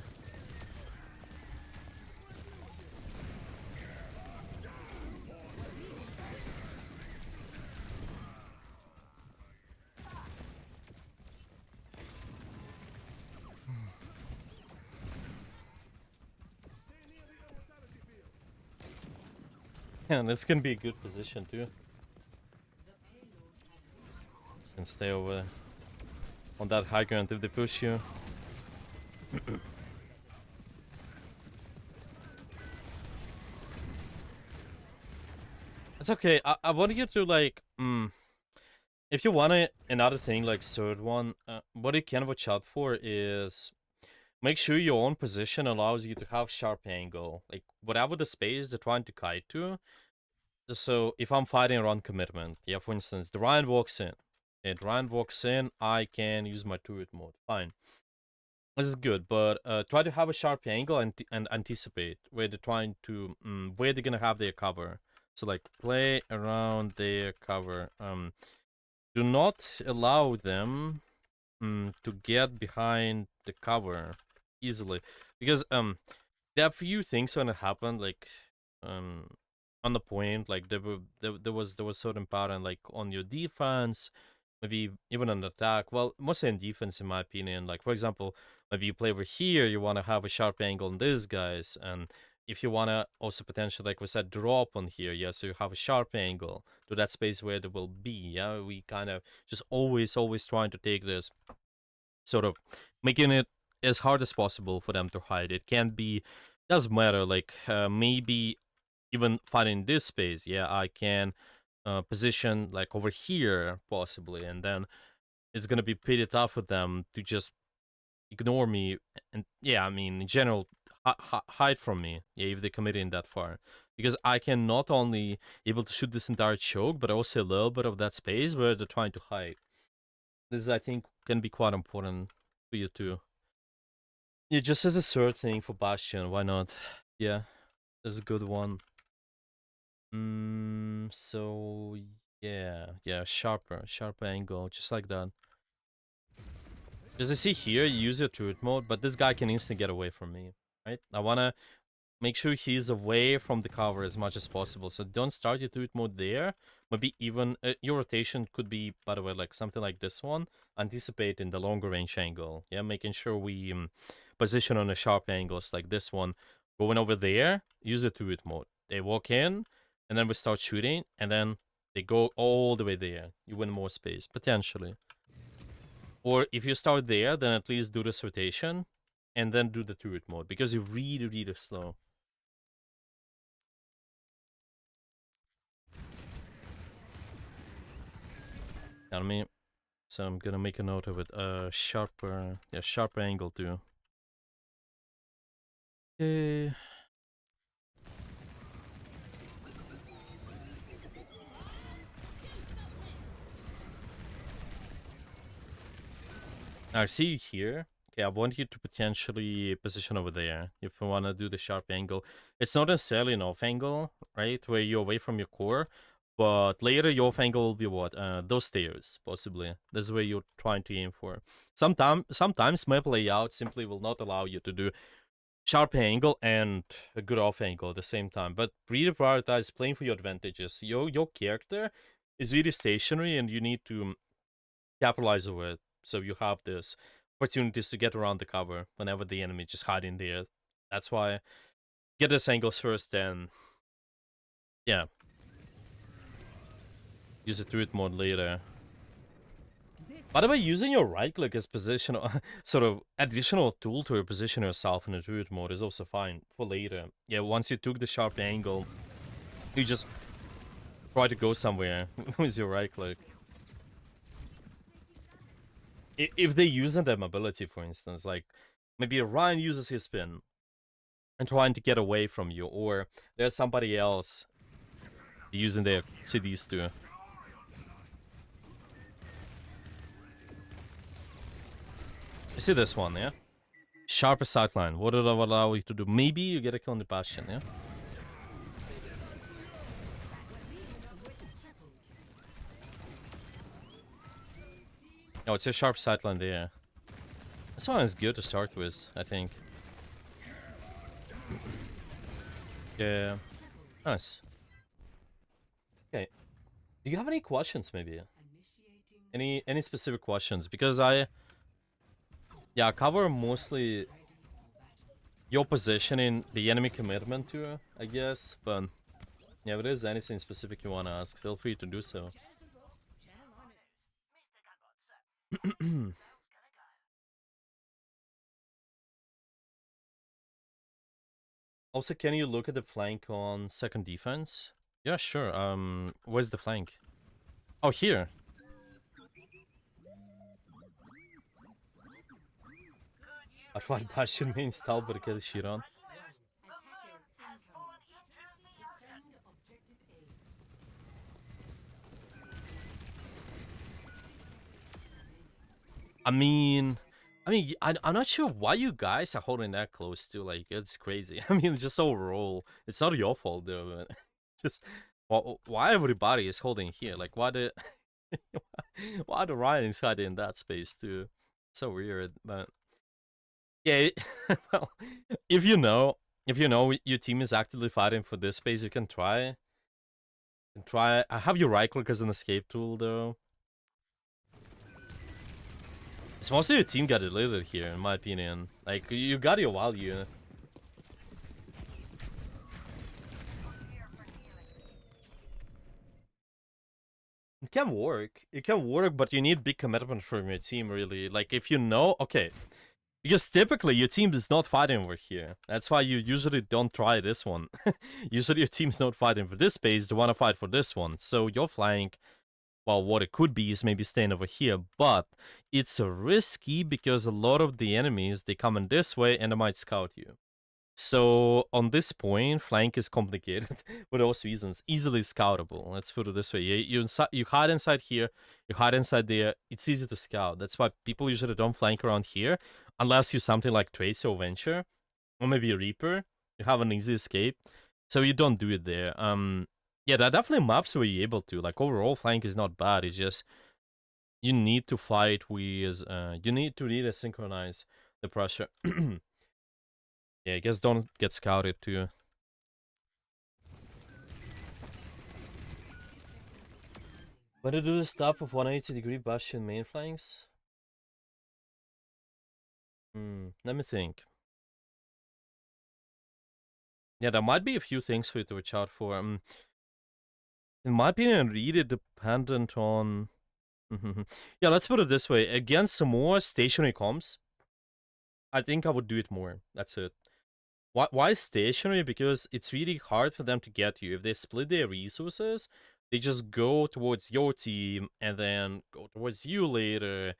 Yeah, and this can be a good position too. And stay over on that high ground if they push you. It's okay. I want you to like If you want another thing like third one, what you can watch out for is make sure your own position allows you to have sharp angle. Like whatever the space they're trying to kite to. So if I'm fighting around commitment, yeah, for instance, the Ryan walks in. And Ryan walks in, I can use my turret mode. Fine. This is good, but try to have a sharp angle and anticipate where they're trying to, where they're gonna have their cover. So like play around their cover. Do not allow them to get behind the cover easily, because there are few things gonna happen like um on the point, like there was certain pattern like on your defense, maybe even on attack. Well, mostly in defense, in my opinion. Like for example, maybe you play over here, you want to have a sharp angle on these guys, and if you want to also potentially, like we said, drop on here, yeah, so you have a sharp angle to that space where they will be. Yeah, we kind of just always trying to take this sort of making it as hard as possible for them to hide. It can't be, doesn't matter, like maybe even finding this space, yeah, I can position like over here possibly, and then it's gonna be pretty tough for them to just ignore me. And yeah, I mean in general, hide from me, yeah, if they're committing that far, because I can not only able to shoot this entire choke, but also a little bit of that space where they're trying to hide. This, I think, can be quite important for you too. Yeah, just as a third thing for Bastion, why not? Yeah, that's a good one. So yeah, sharper angle, just like that. As I see here, you use your turret mode, but this guy can instantly get away from me, right? I wanna make sure he's away from the cover as much as possible. So don't start your turret mode there. Maybe even your rotation could be, by the way, like something like this one. Anticipating the longer range angle. Yeah, making sure we position on the sharp angles like this one. Going over there, use the turret mode. They walk in, and then we start shooting, and then they go all the way there. You win more space, potentially. Or if you start there, then at least do this rotation, and then do the turret mode, because you're really slow. I mean, so I'm gonna make a note of it. Sharper angle too. Okay. I see here. Okay, I want you to potentially position over there if you wanna do the sharp angle. It's not necessarily an off angle, right, where you're away from your core, but later your off angle will be what? Those stairs, possibly. That's where you're trying to aim for. Sometimes map layout simply will not allow you to do sharp angle and a good off angle at the same time. But really prioritize playing for your advantages. Your character is really stationary, and you need to capitalize over it. So you have this opportunities to get around the cover whenever the enemy is just hiding there. That's why get those angles first, and yeah, use the turret mode later. By the way, using your right click as position, sort of additional tool to position yourself in the turret mode is also fine for later. Yeah, once you took the sharp angle, you just try to go somewhere with your right click. If they use that mobility, for instance, like maybe Ryan uses his spin and trying to get away from you, or there's somebody else using their CDs too. You see this one, yeah? Sharper sightline. What did I allow you to do? Maybe you get a kill on the bastion, yeah? Oh, it's a sharp sightline there. This one is good to start with, I think. Yeah. Nice. Okay. Do you have any questions, maybe? Any specific questions? Because yeah, cover mostly your positioning, the enemy commitment to, I guess. But yeah, if there's anything specific you want to ask, feel free to do so. Also, can you look at the flank on second defense? Yeah, sure. Where's the flank? Oh, here. I'd fight bastion main style, but get a shit on. Attackers incoming. Defend objective A. I'm not sure why you guys are holding that close to. Like, it's crazy. I mean, just overall, it's not your fault though. But just why everybody is holding here? Like, why the why the Ryan's hiding in that space too? So weird, but yeah. Well, if you know, your team is actively fighting for this space, you can try. I have your right click as an escape tool though. It's mostly your team got deleted here, in my opinion. Like, you got your value. It can work. It can work, but you need big commitment from your team, really. Like, if you know... Okay. Because typically, your team is not fighting over here. That's why you usually don't try this one. Usually, your team's not fighting for this space. They want to fight for this one. So, your flank... Well, what it could be is maybe staying over here, but it's risky because a lot of the enemies, they come in this way and they might scout you. So on this point, flank is complicated for those reasons. Easily scoutable. Let's put it this way: you hide inside here, you hide inside there. It's easy to scout. That's why people usually don't flank around here, unless you something like Tracer or Venture, or maybe a Reaper. You have an easy escape, so you don't do it there. Yeah, there are definitely maps where you're able to. Like overall, flank is not bad. It's just you need to fight with. You need to really synchronize the pressure. Yeah, I guess don't get scouted too. When to do the stuff of 180-degree bastion main flanks? Let me think. Yeah, there might be a few things for you to watch out for. In my opinion, really dependent on... Yeah, let's put it this way. Against some more stationary comms, I think I would do it more. That's it. Why stationary? Because it's really hard for them to get you. If they split their resources, they just go towards your team and then go towards you later.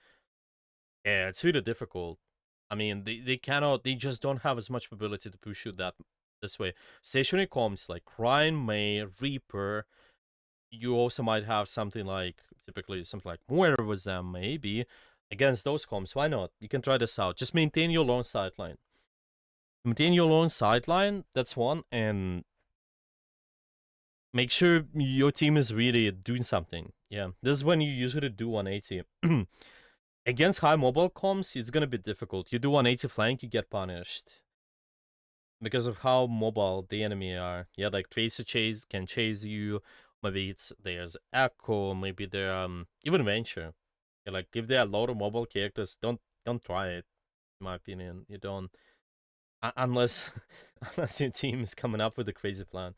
Yeah, it's really difficult. I mean, they just don't have as much ability to push you this way. Stationary comms like Ryan, May, Reaper. You also might have something like, typically something like Moira with them, maybe. Against those comms, why not? You can try this out. Just maintain your long sideline. Maintain your long sideline, that's one, and make sure your team is really doing something. Yeah, this is when you usually do 180. Against high mobile comms, it's gonna be difficult. You do 180 flank, you get punished. Because of how mobile the enemy are. Yeah, like Tracer chase can chase you. Maybe there's Echo, maybe they're even Venture. Yeah, like if there are a lot of mobile characters, don't try it, in my opinion. You don't unless unless your team is coming up with a crazy plan.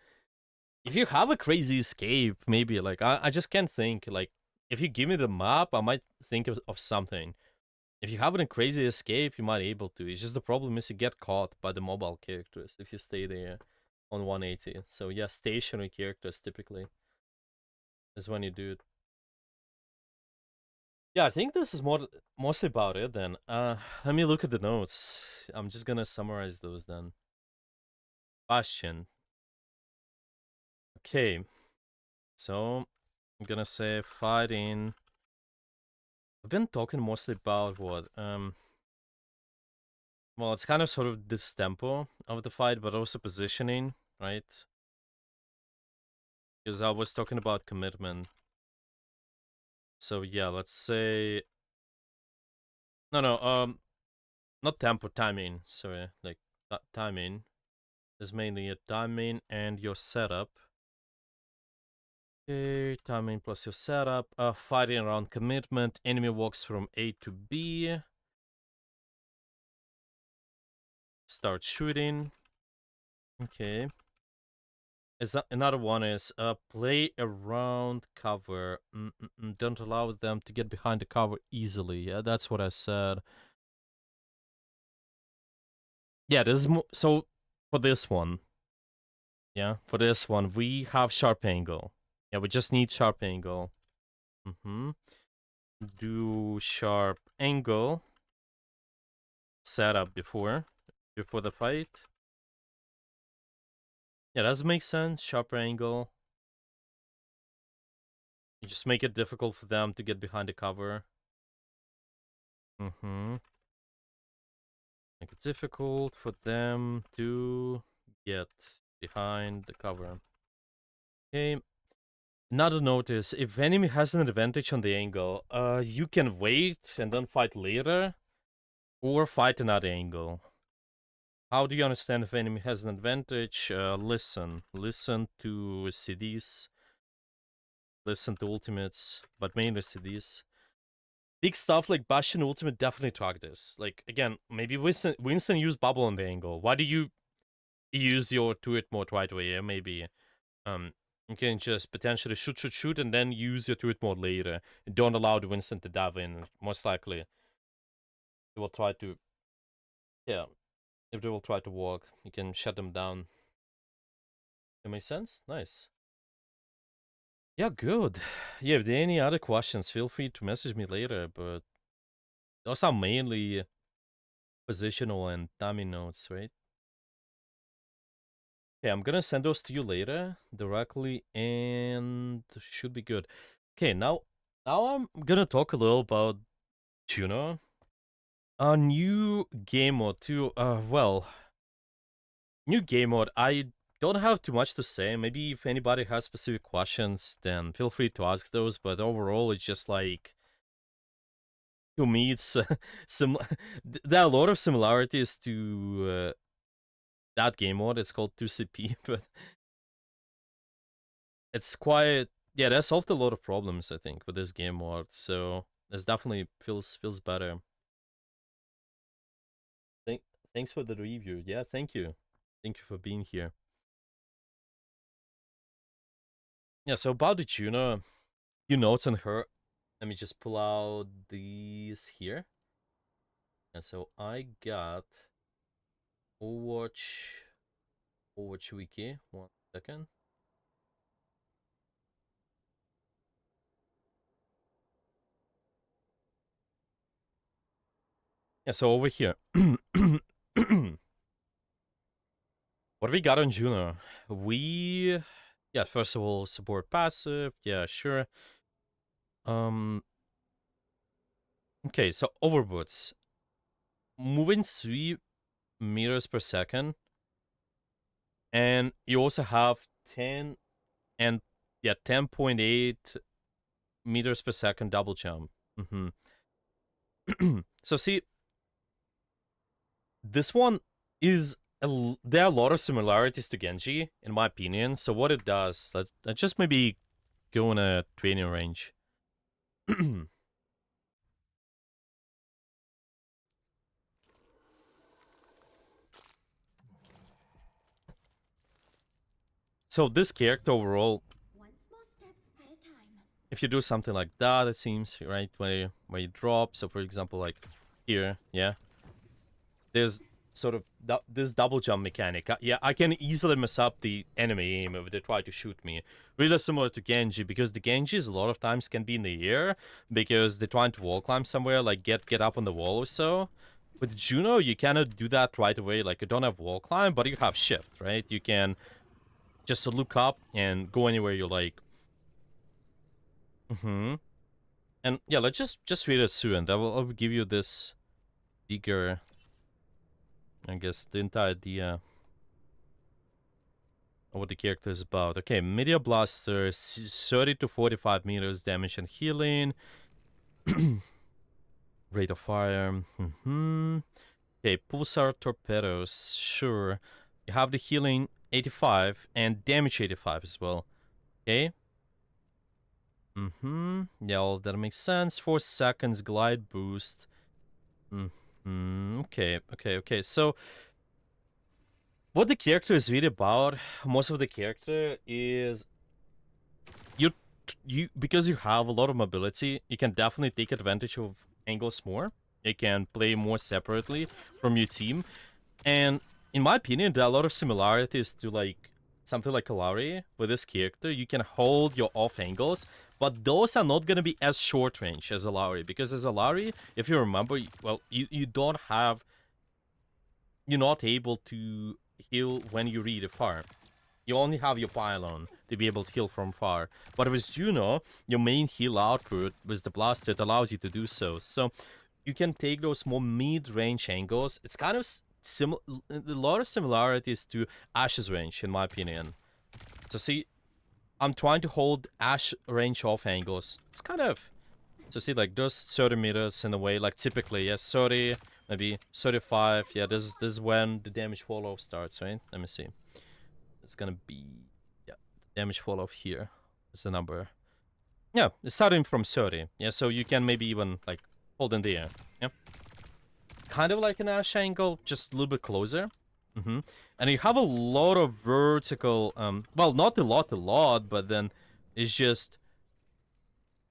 If you have a crazy escape, maybe like I just can't think. Like if you give me the map, I might think of something. If you have a crazy escape, you might be able to. It's just the problem is you get caught by the mobile characters if you stay there on 180. So yeah, stationary characters typically is when you do it. Yeah, I think this is mostly about it then. Let me look at the notes. I'm just gonna summarize those then. Bastion. Okay, so I'm gonna say fighting. I've been talking mostly about what well, it's kind of sort of this tempo of the fight, but also positioning, right? Because I was talking about commitment. So yeah, let's say no, not tempo, timing. Sorry, like timing is mainly a timing and your setup. Okay, timing plus your setup. Fighting around commitment. Enemy walks from A to B. Start shooting. Okay. Another one is play around cover. Don't allow them to get behind the cover easily. Yeah, that's what I said. Yeah, this is so for this one. Yeah, for this one we have sharp angle. Yeah, we just need sharp angle. Do sharp angle. setup before the fight. Yeah, does make sense. Sharper angle. You just make it difficult for them to get behind the cover. Mm-hmm. Make it difficult for them to get behind the cover. Okay. Another note is, if enemy has an advantage on the angle, you can wait and then fight later, or fight another angle. How do you understand if enemy has an advantage? Listen to CDs, listen to ultimates, but mainly CDs. Big stuff like Bastion ultimate definitely track this. Like, again, maybe Winston use bubble on the angle. Why do you use your turret mode right away? Yeah, maybe. You can just potentially shoot, and then use your turret mode later. Don't allow the Winston to dive in. Most likely, they will try to. Yeah, if they will try to walk, you can shut them down. That makes sense? Nice. Yeah, good. Yeah, if there are any other questions, feel free to message me later, but those are mainly positional and timing notes, right? Okay, I'm gonna send those to you later directly, and should be good. Okay, now I'm gonna talk a little about Juno. A new game mode too. Well, new game mode. I don't have too much to say. Maybe if anybody has specific questions, then feel free to ask those. But overall, it's just like, to me, it's there are a lot of similarities to that game mode. It's called 2CP, but it's quite, yeah. That solved a lot of problems, I think, with this game mode. So this definitely feels better. Thank Thanks for the review. Yeah, thank you for being here. Yeah, so about the Juno, you notes on her. Let me just pull out these here. And so I got Overwatch Wiki. 1 second. Yeah, so over here. What we got on Juno? Yeah, first of all, support passive. Yeah, sure. Okay, so overboots. Moving 3 meters per second. And you also have 10 and, yeah, 10.8 meters per second double jump. So see, this one is there are a lot of similarities to Genji, in my opinion. So what it does, let's just maybe go in a training range. So this character overall, if you do something like that, it seems, right, where you drop. So for example, like here, yeah, there's sort of this double jump mechanic. Yeah, I can easily mess up the enemy aim if they try to shoot me. Really similar to Genji, because the Genjis a lot of times can be in the air because they're trying to wall climb somewhere, like get up on the wall or so. With Juno, you cannot do that right away. Like, you don't have wall climb, but you have shift, right? You can just look up and go anywhere you like. And yeah, let's just read it through, and I'll give you this bigger, I guess, the entire idea of what the character is about. Okay, Media Blaster, 30 to 45 meters damage and healing. Rate of fire. Okay, Pulsar Torpedoes, sure. You have the healing 85 and damage 85 as well. Okay. Yeah, all that makes sense. 4 seconds glide boost. Okay. So, what the character is really about, most of the character is you because you have a lot of mobility, you can definitely take advantage of angles more. You can play more separately from your team, and in my opinion, there are a lot of similarities to like something like Kalari with this character. You can hold your off angles, but those are not gonna be as short range as Alari, because as Alari, if you remember, well, you don't have you're not able to heal when you read far. You only have your pylon to be able to heal from far. But with Juno, your main heal output with the blaster, it allows you to do so. So you can take those more mid-range angles. It's kind of a lot of similarities to Ash's range, in my opinion. So see, I'm trying to hold Ash range off angles. It's kind of... So see, like, there's 30 meters in a way, like, typically, yes, 30, maybe 35. Yeah, this is when the damage fall-off starts, right? Let me see. It's gonna be... Yeah, damage fall-off here is the number. Yeah, it's starting from 30. Yeah, so you can maybe even, like, hold in the air. Yeah. Kind of like an Ash angle, just a little bit closer. And you have a lot of vertical... well, not a lot, but then it's just...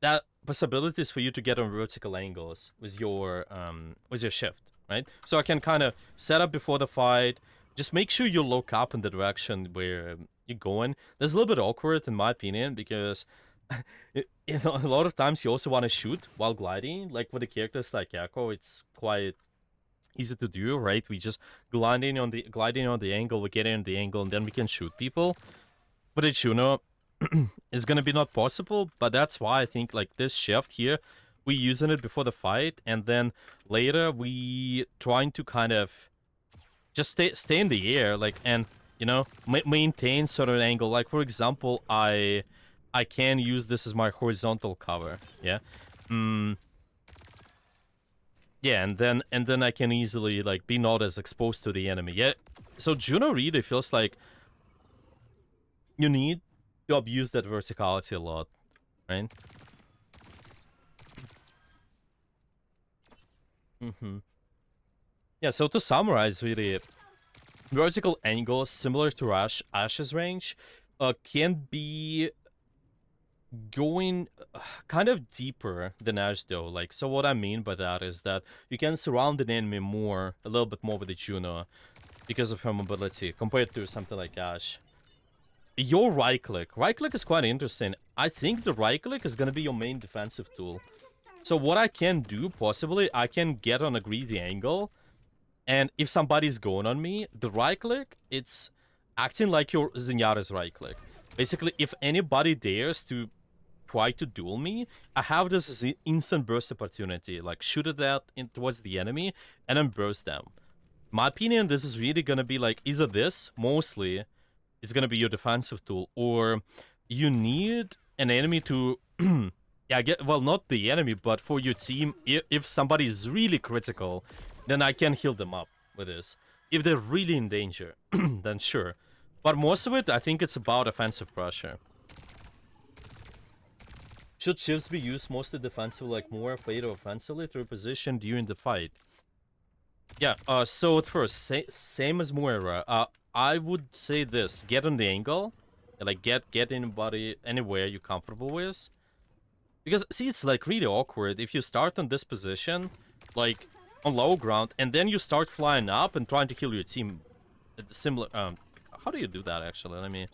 that possibilities for you to get on vertical angles with your shift, right? So I can kind of set up before the fight. Just make sure you look up in the direction where you're going. That's a little bit awkward in my opinion because you know, a lot of times you also want to shoot while gliding. Like with the characters like Echo, it's quite easy to do, right? We just gliding on the angle, we get in the angle, and then we can shoot people. But it's Juno. Is gonna be not possible, but that's why I think like this shift here, we using it before the fight, and then later we trying to kind of just stay in the air, like, and you know, maintain sort of an angle. Like for example, I can use this as my horizontal cover, yeah, yeah, and then I can easily like be not as exposed to the enemy. Yeah, so Juno really feels like you need to abuse that verticality a lot, right? Yeah, so to summarize, really, vertical angles similar to Ash's range can be going kind of deeper than Ash though. Like, so what I mean by that is that you can surround an enemy a little bit more with the Juno because of her mobility compared to something like Ash. Your right click is quite interesting. I think the right click is gonna be your main defensive tool. So what I can do, possibly, I can get on a greedy angle, and if somebody's going on me, the right click, it's acting like your Zenyatta's right click. Basically, if anybody dares to try to duel me, I have this instant burst opportunity, like shoot at that towards the enemy, and then burst them. My opinion, this is really gonna be like, either this, mostly, it's gonna be your defensive tool, or you need an enemy to yeah, well, not the enemy, but for your team, if somebody is really critical, then I can heal them up with this. If they're really in danger, then sure. But most of it, I think it's about offensive pressure. Should shifts be used mostly defensive, like more afraid of offensively to reposition during the fight? Yeah, so at first, same as Moira, I would say this: get on the angle, like get anybody anywhere you're comfortable with. Because see, it's like really awkward if you start in this position, like on low ground, and then you start flying up and trying to kill your team. It's similar. How do you do that actually? Let me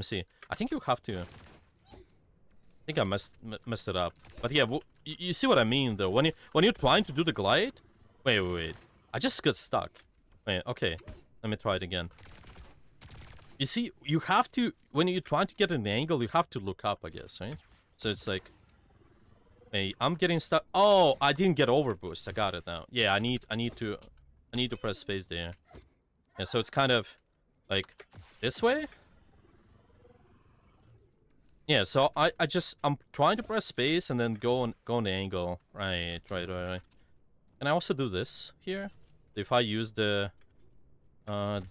see. I think you have to. I think I messed it up. But yeah, you see what I mean though. When you're trying to do the glide, wait. I just got stuck. Wait, okay. Let me try it again. You see, you have to, when you're trying to get an angle, you have to look up, I guess, right? So it's like, hey, I'm getting stuck. Oh, I didn't get overboost. I got it now. Yeah, I need to press space there. Yeah, so it's kind of like this way. Yeah, so I'm trying to press space and then go on the angle. Right. Can I also do this here? If I use the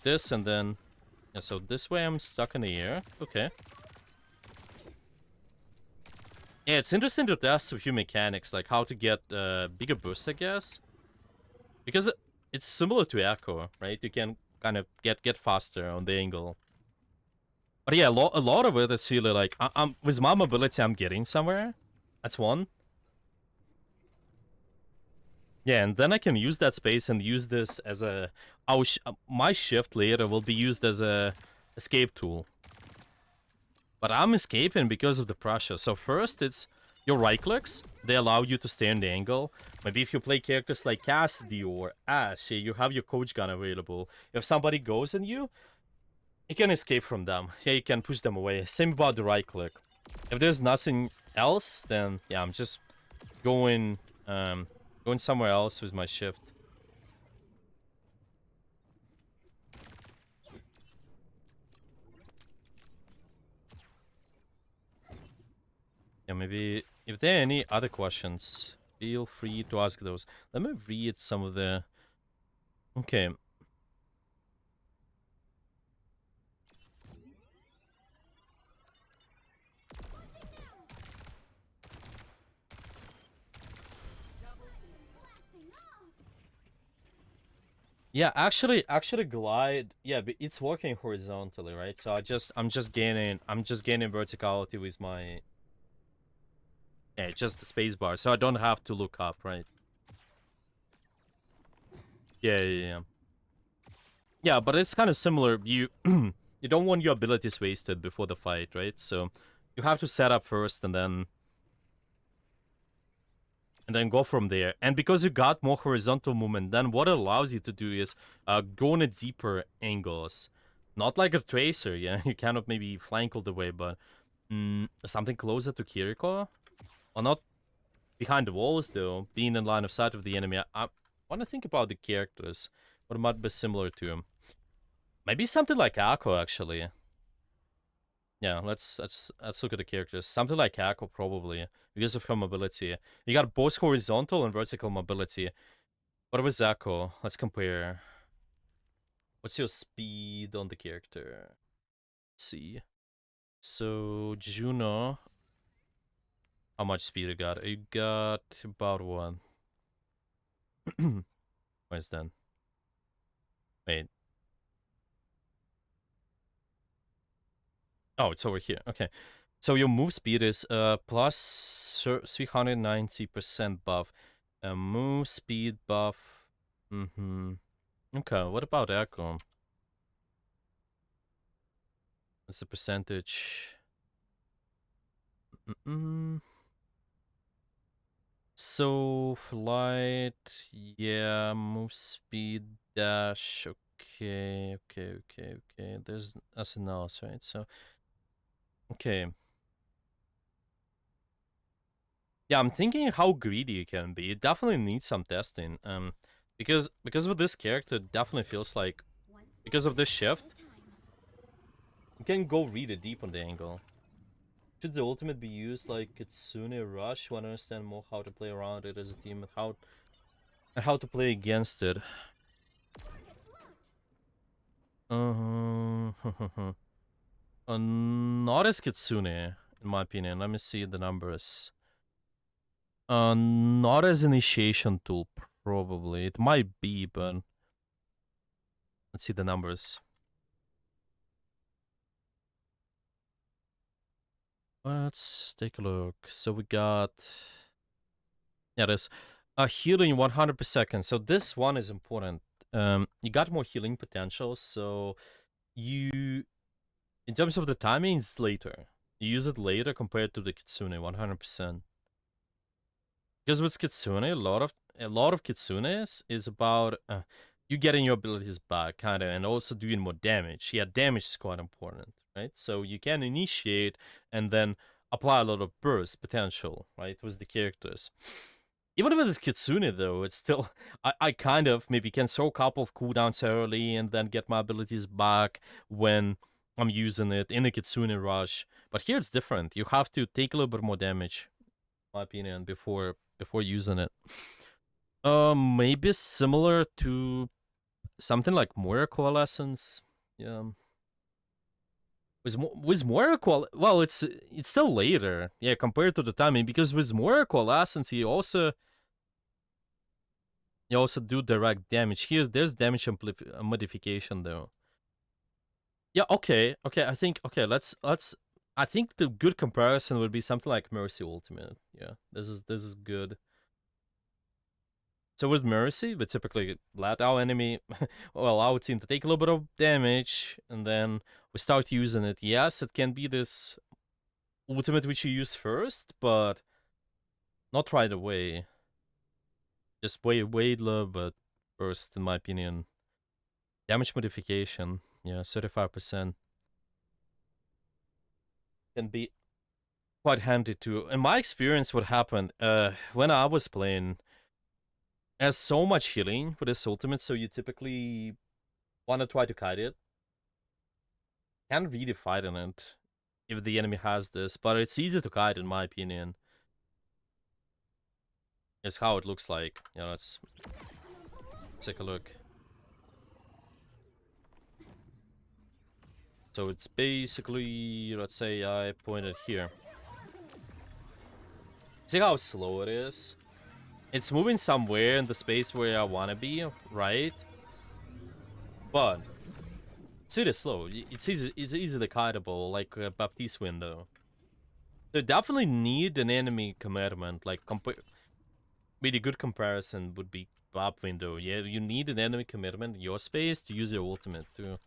this and then yeah, so this way I'm stuck in the air. Okay. Yeah, it's interesting to test a few mechanics, like how to get bigger boost, I guess. Because it's similar to Echo, right? You can kind of get faster on the angle. But yeah, a lot of it is really like, I'm with my mobility, I'm getting somewhere. That's one. Yeah, and then I can use that space and use this as a... my shift later will be used as a escape tool. But I'm escaping because of the pressure. So first it's your right clicks, they allow you to stay in the angle. Maybe if you play characters like Cassidy or Ash, you have your coach gun available. If somebody goes in you can escape from them. Yeah, you can push them away. Same about the right click. If there's nothing else, then yeah, I'm just going going somewhere else with my shift. Yeah, maybe if there are any other questions, feel free to ask those. Let me read some of the... Okay. Yeah, actually glide, yeah, but it's working horizontally, right? So I'm just gaining verticality with my... Yeah, just the spacebar, so I don't have to look up, right? Yeah. Yeah, but it's kind of similar. You you don't want your abilities wasted before the fight, right? So you have to set up first and then go from there. And because you got more horizontal movement, then what it allows you to do is go in at deeper angles. Not like a tracer, yeah. You cannot maybe flank all the way, but something closer to Kiriko. Or not behind the walls, though. Being in line of sight of the enemy. I want to think about the characters. What might be similar to him. Maybe something like Ako, actually. Yeah, let's look at the characters. Something like Ako, probably, because of her mobility. You got both horizontal and vertical mobility. What was Ako? Let's compare. What's your speed on the character? Let's see. So, Juno. How much speed you got? You got about what? Where's then? Wait. Oh, it's over here. Okay. So your move speed is plus 390% buff. Move speed buff. Okay, what about Echo? What's the percentage? So flight, yeah, move speed, dash. Okay. There's nothing else, right? So okay. Yeah, I'm thinking how greedy you can be. It definitely needs some testing. Because with this character, it definitely feels like because of this shift, you can go really deep on the angle. Should the ultimate be used like Kitsune Rush? Want to understand more how to play around it as a team and how to play against it. Not as Kitsune, in my opinion. Let me see the numbers. Not as initiation tool, probably. It might be, but let's see the numbers. Let's take a look. So we got... Yeah, there's a healing 100 per second. So this one is important. You got more healing potential, so you... In terms of the timing, it's later. You use it later compared to the Kitsune, 100%. Because with Kitsune, a lot of Kitsunes is about you getting your abilities back, kind of, and also doing more damage. Yeah, damage is quite important, right? So you can initiate and then apply a lot of burst potential, right, with the characters. Even with Kitsune, though, it's still... I kind of maybe can throw a couple of cooldowns early and then get my abilities back when I'm using it in a Kitsune rush. But here it's different. You have to take a little bit more damage, in my opinion, before using it. Maybe similar to something like Moira Coalescence. Yeah. With Moira well, it's still later, yeah, compared to the timing, because with Moira Coalescence, you also do direct damage. Here, there's damage modification though. Yeah, okay. I think let's. I think the good comparison would be something like Mercy Ultimate. Yeah, this is good. So with Mercy, we typically let our enemy, well, our team to take a little bit of damage, and then we start using it. Yes, it can be this ultimate which you use first, but Not right away. Just wait a little bit first, in my opinion. Damage modification, yeah, 35% can be quite handy too. In my experience, what happened when I was playing, has so much healing with this ultimate, so you typically want to try to kite it. Can't really fight on it if the enemy has this, but it's easy to kite in my opinion. It's how it looks like. Yeah, let's take a look. So it's basically, let's say I point it here. See how slow it is? It's moving somewhere in the space where I want to be, right? But it's really slow. It's easily kiteable, like a Baptiste window. So definitely need an enemy commitment. Like really good comparison would be Bap window. Yeah, you need an enemy commitment in your space to use your ultimate too.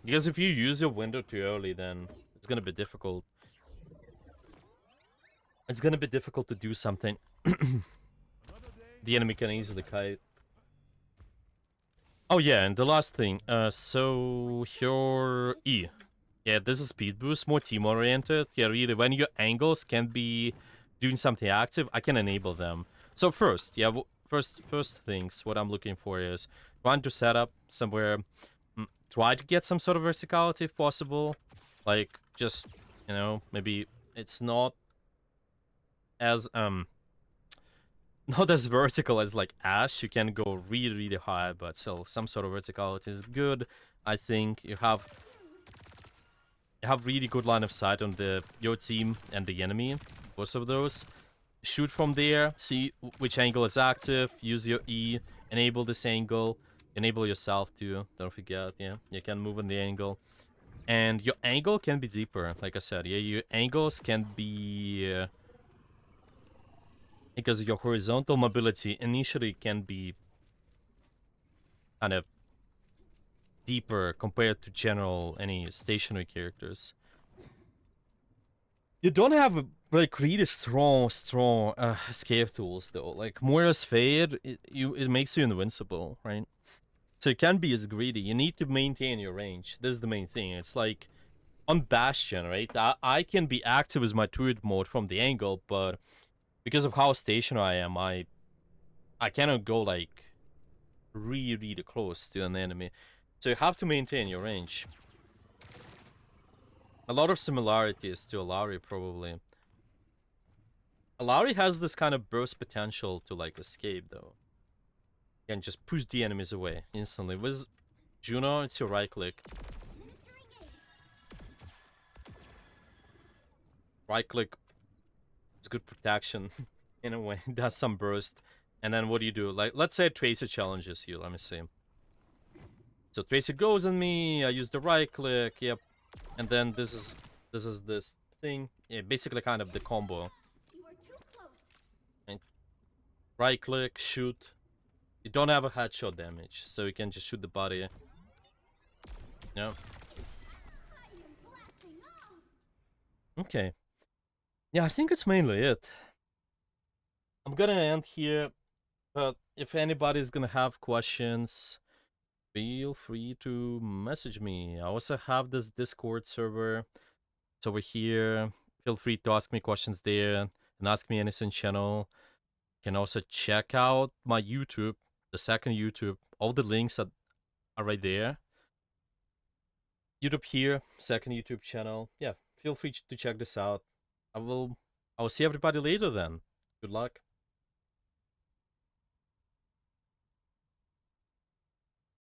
Because if you use your window too early, then it's gonna be difficult. It's gonna be difficult to do something. The enemy can easily kite. Oh yeah, and the last thing, so your E. Yeah, this is speed boost, more team oriented. Yeah, really, when your angles can be doing something active, I can enable them. So first, yeah, first things, what I'm looking for is trying to set up somewhere, try to get some sort of verticality if possible. Like, just, you know, maybe it's not as, not as vertical as like Ash. You can go really high, but still some sort of verticality is good. I think you have really good line of sight on your team and the enemy. Both of those. Shoot from there. See which angle is active. Use your E. Enable this angle. Enable yourself too. Don't forget. Yeah, you can move on the angle. And your angle can be deeper. Like I said, yeah, your angles can be because your horizontal mobility initially can be kind of deeper compared to general any stationary characters. You don't have like really strong escape tools though. Like Moira's Fade, it makes you invincible, right? So you can't be as greedy. You need to maintain your range. This is the main thing. It's like on Bastion, right? I can be active as my turret mode from the angle, but because of how stationary I am, I cannot go like really close to an enemy. So you have to maintain your range. A lot of similarities to Alari, probably. Alari has this kind of burst potential to like escape, though. You can just push the enemies away instantly. With Juno, it's your right click. Right click is good protection in a way. It does some burst. And then what do you do? Like, let's say Tracer challenges you. Let me see. So Tracer goes on me. I use the right click. Yep. And then this is this thing. Yeah, basically kind of the combo. And right click, shoot. You don't have a headshot damage, so you can just shoot the body. Yeah. Okay. Yeah, I think it's mainly it. I'm gonna end here, but if anybody's gonna have questions, feel free to message me. I also have this Discord server. It's over here. Feel free to ask me questions there and ask me anything channel. You can also check out my YouTube, the second YouTube. All the links are right there. YouTube here, second YouTube channel. Yeah, feel free to check this out. I will see everybody later then. Good luck.